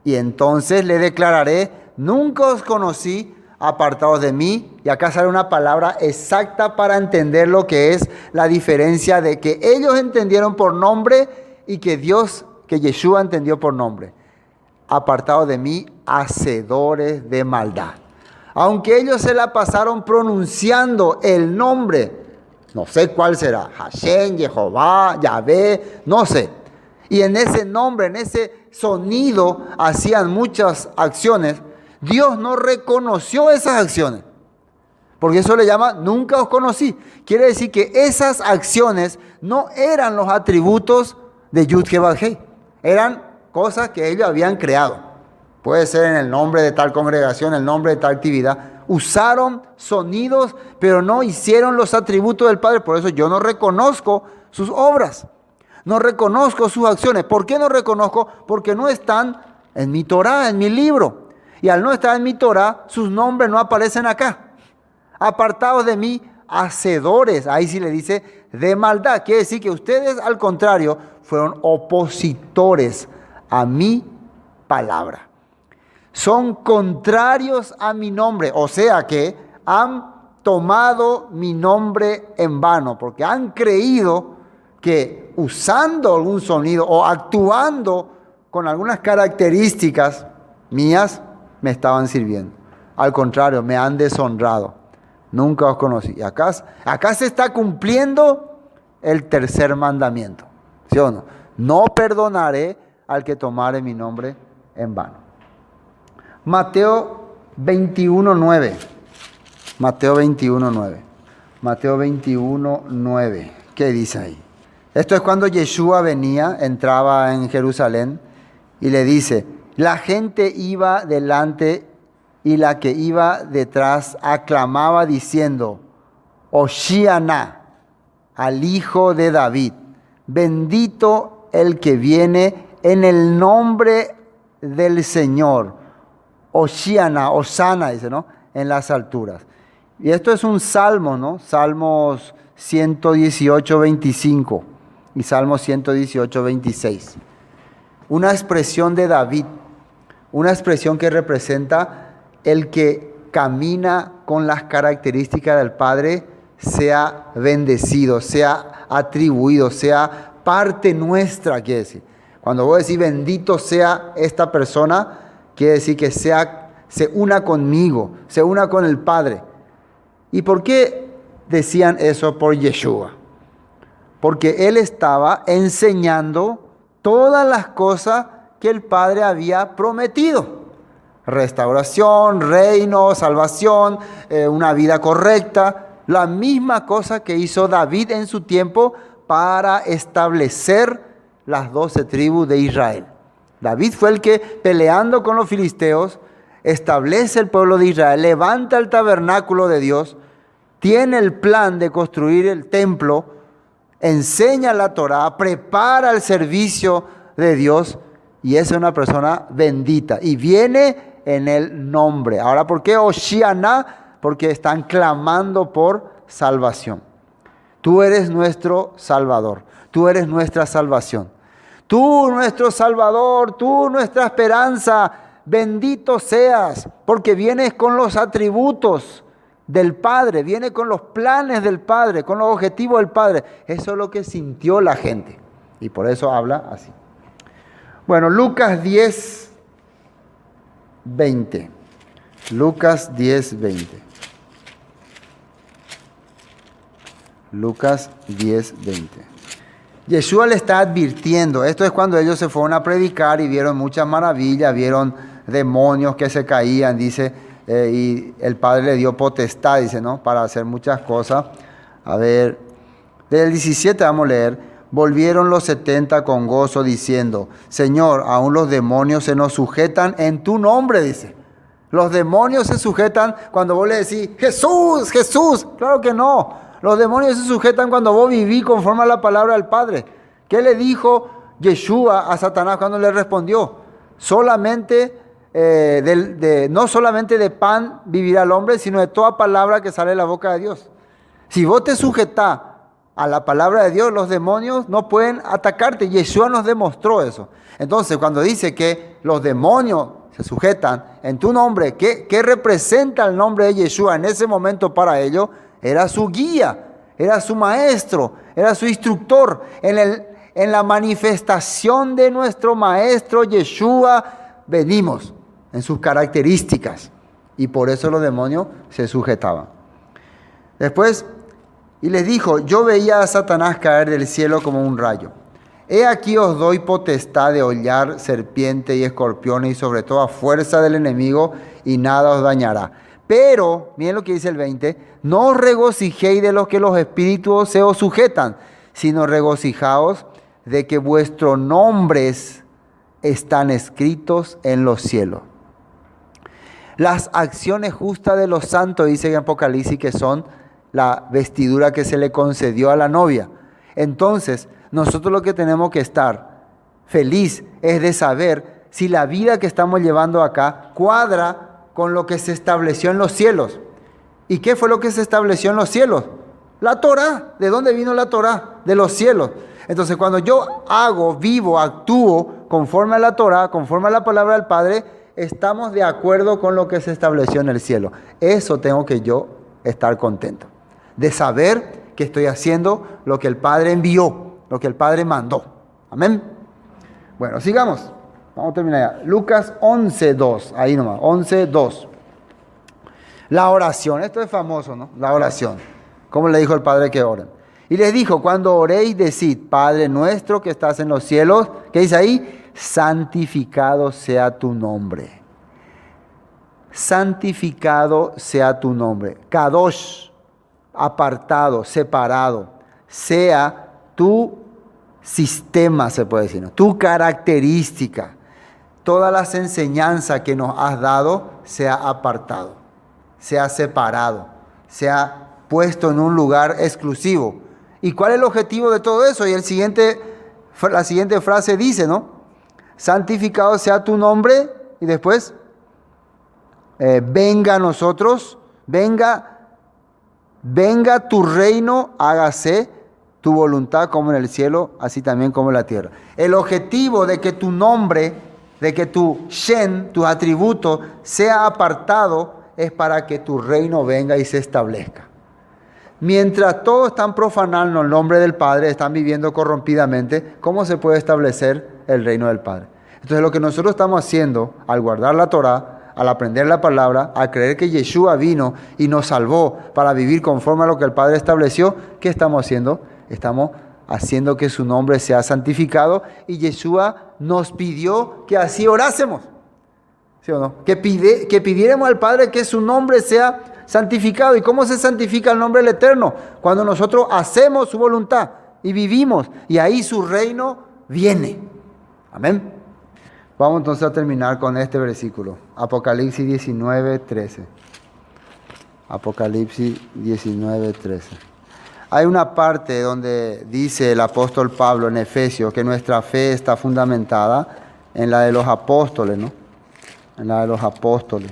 y entonces le declararé, nunca os conocí, apartados de mí. Y acá sale una palabra exacta para entender lo que es la diferencia de que ellos entendieron por nombre y que Yeshua entendió por nombre. Apartados de mí, hacedores de maldad. Aunque ellos se la pasaron pronunciando el nombre, no sé cuál será, Hashem, Jehová, Yahvé, no sé. Y en ese nombre, en ese sonido, hacían muchas acciones. Dios no reconoció esas acciones. Porque eso le llama, nunca os conocí. Quiere decir que esas acciones no eran los atributos de Yud-He-Bat-Hei. Eran cosas que ellos habían creado. Puede ser en el nombre de tal congregación, el nombre de tal actividad. Usaron sonidos, pero no hicieron los atributos del Padre. Por eso yo no reconozco sus obras. No reconozco sus acciones. ¿Por qué no reconozco? Porque no están en mi Torah, en mi libro. Y al no estar en mi Torah, sus nombres no aparecen acá. Apartados de mí, hacedores. Ahí sí le dice de maldad. Quiere decir que ustedes, al contrario, fueron opositores a mi palabra. Son contrarios a mi nombre. O sea que han tomado mi nombre en vano. Porque han creído que usando algún sonido o actuando con algunas características mías, me estaban sirviendo. Al contrario, me han deshonrado. Nunca os conocí. Y acá se está cumpliendo el tercer mandamiento. ¿Sí o no? No perdonaré al que tomare mi nombre en vano. Mateo 21:9. Mateo 21:9. Mateo 21:9. ¿Qué dice ahí? Esto es cuando Yeshua entraba en Jerusalén y le dice, la gente iba delante y la que iba detrás aclamaba diciendo, Hoshiana, al Hijo de David, bendito el que viene en el nombre del Señor. Hoshiana, Osana, dice, ¿no? En las alturas. Y esto es un salmo, ¿no? Salmos 118, 25 y Salmos 118, 26. Una expresión de David, una expresión que representa el que camina con las características del Padre, sea bendecido, sea atribuido, sea parte nuestra, quiere decir. Cuando vos decís bendito sea esta persona, quiere decir que se una conmigo, se una con el Padre. ¿Y por qué decían eso por Yeshua? Porque Él estaba enseñando todas las cosas que el Padre había prometido. Restauración, reino, salvación, una vida correcta. La misma cosa que hizo David en su tiempo para establecer las 12 tribus de Israel. David fue el que, peleando con los filisteos, establece el pueblo de Israel, levanta el tabernáculo de Dios, tiene el plan de construir el templo, enseña la Torá, prepara el servicio de Dios y es una persona bendita y viene en el nombre. Ahora, ¿por qué Hoshiana? Porque están clamando por salvación. Tú eres nuestro Salvador, tú eres nuestra salvación. Tú, nuestro Salvador, tú, nuestra esperanza, bendito seas, porque vienes con los atributos del Padre, viene con los planes del Padre, con los objetivos del Padre. Eso es lo que sintió la gente y por eso habla así. Bueno, Lucas 10, 20. Lucas 10, 20. Lucas 10, 20. Yeshua le está advirtiendo, esto es cuando ellos se fueron a predicar y vieron muchas maravillas, vieron demonios que se caían, dice, y el Padre le dio potestad, dice, ¿no? Para hacer muchas cosas. A ver, del 17 vamos a leer, volvieron los 70 con gozo diciendo, Señor, aún los demonios se nos sujetan en tu nombre, dice. Los demonios se sujetan cuando vos le decís, Jesús, Jesús. Claro que no. Los demonios se sujetan cuando vos vivís conforme a la palabra del Padre. ¿Qué le dijo Yeshua a Satanás cuando le respondió? No solamente de pan vivirá el hombre, sino de toda palabra que sale de la boca de Dios. Si vos te sujetás a la palabra de Dios, los demonios no pueden atacarte. Yeshua nos demostró eso. Entonces, cuando dice que los demonios se sujetan en tu nombre, ¿qué representa el nombre de Yeshua en ese momento para ellos? Era su guía, era su maestro, era su instructor. En la manifestación de nuestro maestro Yeshua venimos en sus características. Y por eso los demonios se sujetaban. Después, y les dijo, yo veía a Satanás caer del cielo como un rayo. He aquí os doy potestad de hollar serpiente y escorpiones y sobre toda fuerza del enemigo y nada os dañará. Pero, miren lo que dice el 20, no os regocijéis de los que los espíritus se os sujetan, sino regocijaos de que vuestros nombres están escritos en los cielos. Las acciones justas de los santos, dice en Apocalipsis, que son la vestidura que se le concedió a la novia. Entonces, nosotros lo que tenemos que estar feliz es de saber si la vida que estamos llevando acá cuadra con lo que se estableció en los cielos. ¿Y qué fue lo que se estableció en los cielos? La Torá. ¿De dónde vino la Torá? De los cielos. Entonces, cuando yo vivo, actúo conforme a la Torá, conforme a la palabra del Padre, estamos de acuerdo con lo que se estableció en el cielo. Eso tengo que yo estar contento. De saber que estoy haciendo lo que el Padre envió, lo que el Padre mandó. Amén. Bueno, sigamos. Vamos a terminar ya. Lucas 11:2. Ahí nomás. 11:2. La oración. Esto es famoso, ¿no? La oración. ¿Cómo le dijo el Padre que oren? Y les dijo, cuando oréis, decid, Padre nuestro que estás en los cielos. ¿Qué dice ahí? Santificado sea tu nombre. santificado sea tu nombre. Kadosh, apartado, separado, sea tu sistema, se puede decir, ¿no? Tu característica. Todas las enseñanzas que nos has dado, sea apartado, sea separado, sea puesto en un lugar exclusivo. ¿Y cuál es el objetivo de todo eso? Y la siguiente frase dice, ¿no? Santificado sea tu nombre, y después, venga a nosotros, venga tu reino, hágase tu voluntad como en el cielo, así también como en la tierra. El objetivo de que tu nombre, de que tu Shen, tu atributo, sea apartado, es para que tu reino venga y se establezca. Mientras todos están profanando el nombre del Padre, están viviendo corrompidamente, ¿cómo se puede establecer el reino del Padre? Entonces lo que nosotros estamos haciendo al guardar la Torá, al aprender la palabra, al creer que Yeshua vino y nos salvó para vivir conforme a lo que el Padre estableció, ¿qué estamos haciendo? Estamos haciendo que su nombre sea santificado, y Yeshua nos pidió que así orásemos, ¿sí o no? Que pidiéramos al Padre que su nombre sea santificado. ¿Y cómo se santifica el nombre del Eterno? Cuando nosotros hacemos su voluntad y vivimos, y ahí su reino viene. Amén. Vamos entonces a terminar con este versículo. Apocalipsis 19:13. Apocalipsis 19:13. Hay una parte donde dice el apóstol Pablo en Efesios que nuestra fe está fundamentada en la de los apóstoles, ¿no? En la de los apóstoles.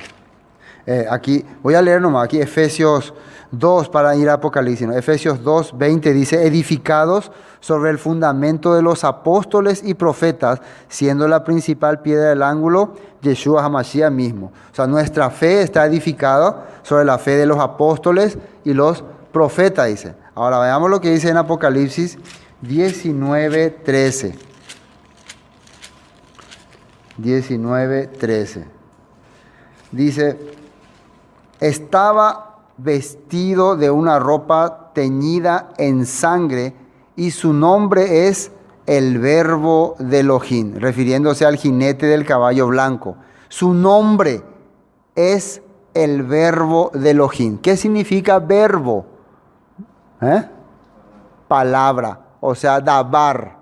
Aquí, voy a leer nomás, aquí Efesios 2 para ir a Apocalipsis, ¿no? Efesios 2:20 dice, edificados sobre el fundamento de los apóstoles y profetas, siendo la principal piedra del ángulo Yeshua HaMashiach mismo. O sea, nuestra fe está edificada sobre la fe de los apóstoles y los profetas, dice. Ahora veamos lo que dice en Apocalipsis 19:13. 19:13. Dice, estaba vestido de una ropa teñida en sangre, y su nombre es el Verbo de Elohim, refiriéndose al jinete del caballo blanco. Su nombre es el Verbo de Elohim. ¿Qué significa verbo? Palabra, o sea, dabar.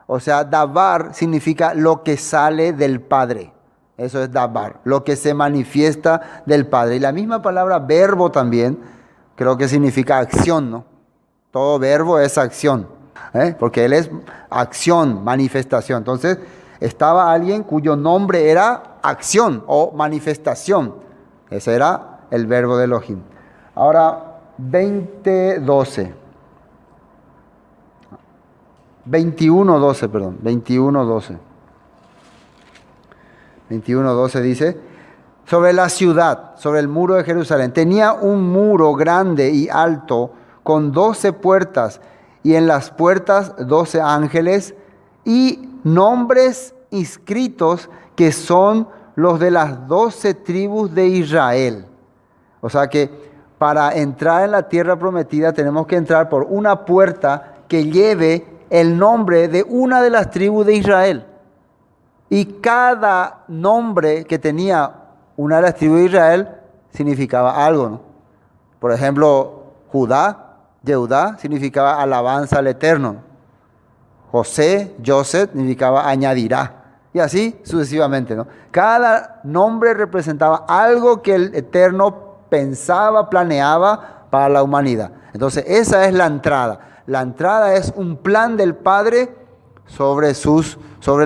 O sea, dabar significa lo que sale del Padre. Eso es dabar, lo que se manifiesta del Padre. Y la misma palabra verbo también, creo que significa acción, ¿no? Todo verbo es acción, porque Él es acción, manifestación. Entonces, estaba alguien cuyo nombre era acción o manifestación. Ese era el Verbo de Elohim. Ahora, 21:12, perdón, 21:12. 21:12 dice, sobre la ciudad, sobre el muro de Jerusalén, tenía un muro grande y alto con 12 puertas, y en las puertas 12 ángeles y nombres inscritos que son los de las 12 tribus de Israel. O sea que para entrar en la tierra prometida tenemos que entrar por una puerta que lleve el nombre de una de las tribus de Israel. Y cada nombre que tenía una de las tribus de Israel significaba algo, ¿no? Por ejemplo, Judá, Yehudá, significaba alabanza al Eterno. José, Joseph, significaba añadirá. Y así sucesivamente, ¿no? Cada nombre representaba algo que el Eterno pensaba, planeaba para la humanidad. Entonces, esa es la entrada. La entrada es un plan del Padre sobre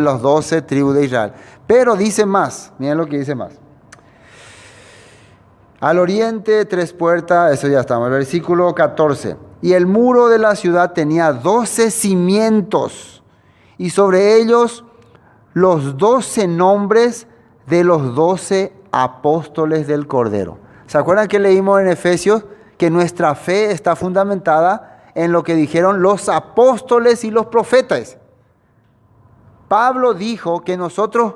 los 12 tribus de Israel. Pero dice más, miren lo que dice más. Al oriente 3 puertas, eso ya estamos, el versículo 14. Y el muro de la ciudad tenía 12 cimientos, y sobre ellos los 12 nombres de los 12 apóstoles del Cordero. ¿Se acuerdan que leímos en Efesios que nuestra fe está fundamentada en lo que dijeron los apóstoles y los profetas? Pablo dijo que nosotros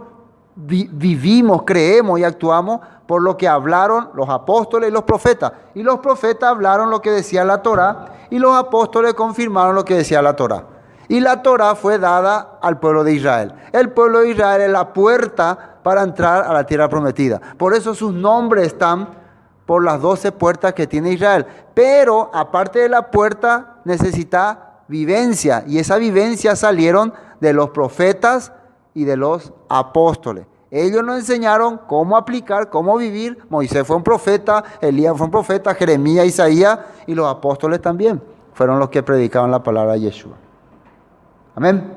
vivimos, creemos y actuamos por lo que hablaron los apóstoles y los profetas. Y los profetas hablaron lo que decía la Torá, y los apóstoles confirmaron lo que decía la Torá. Y la Torá fue dada al pueblo de Israel. El pueblo de Israel es la puerta para entrar a la tierra prometida. Por eso sus nombres están por las 12 puertas que tiene Israel. Pero aparte de la puerta necesita vivencia. Y esa vivencia salieron de los profetas y de los apóstoles. Ellos nos enseñaron cómo aplicar, cómo vivir. Moisés fue un profeta, Elías fue un profeta, Jeremías, Isaías y los apóstoles también fueron los que predicaban la palabra de Yeshua. Amén.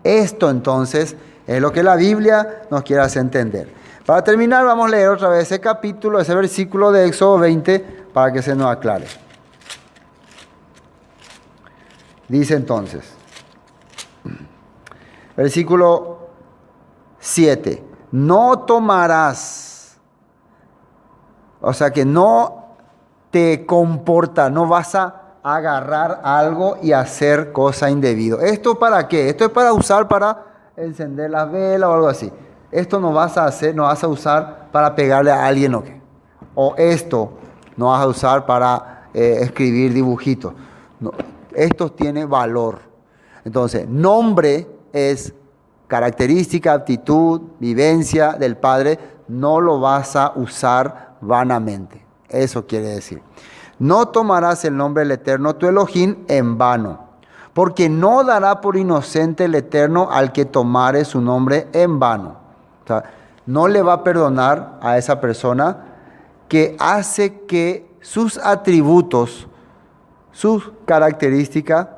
Esto entonces es lo que la Biblia nos quiere hacer entender. Para terminar vamos a leer otra vez ese capítulo, ese versículo de Éxodo 20 para que se nos aclare. Dice entonces, versículo 7, no tomarás, o sea que no te comporta, no vas a agarrar algo y hacer cosa indebida. ¿Esto para qué? Esto es para usar para encender las velas o algo así. Esto no vas a hacer, no vas a usar para pegarle a alguien o qué. O esto no vas a usar para escribir dibujitos. No, esto tiene valor. Entonces, nombre es característica, aptitud, vivencia del Padre. No lo vas a usar vanamente. Eso quiere decir. No tomarás el nombre del Eterno tu Elohim en vano, porque no dará por inocente el Eterno al que tomare su nombre en vano. O sea, no le va a perdonar a esa persona que hace que sus atributos, sus características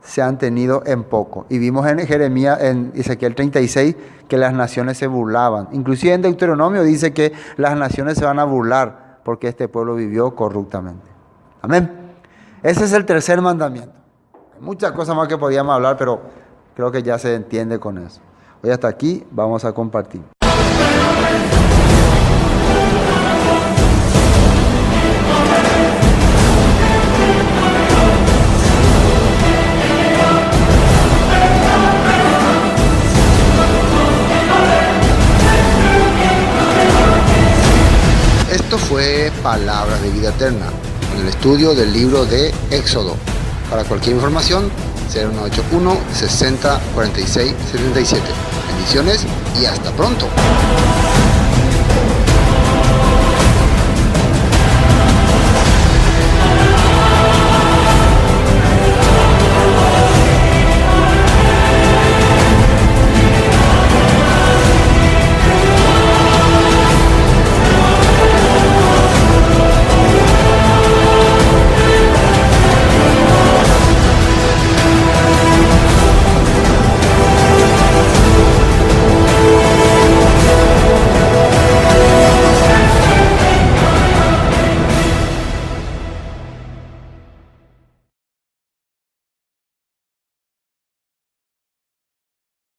sean tenidos en poco. Y vimos en Jeremías, en Ezequiel 36, que las naciones se burlaban. Inclusive en Deuteronomio dice que las naciones se van a burlar porque este pueblo vivió corruptamente. Amén. Ese es el tercer mandamiento. Hay muchas cosas más que podíamos hablar, pero creo que ya se entiende con eso. Hoy hasta aquí vamos a compartir. Esto fue Palabras de Vida Eterna, con el estudio del libro de Éxodo. Para cualquier información, 0181 60 46 77. Bendiciones y hasta pronto.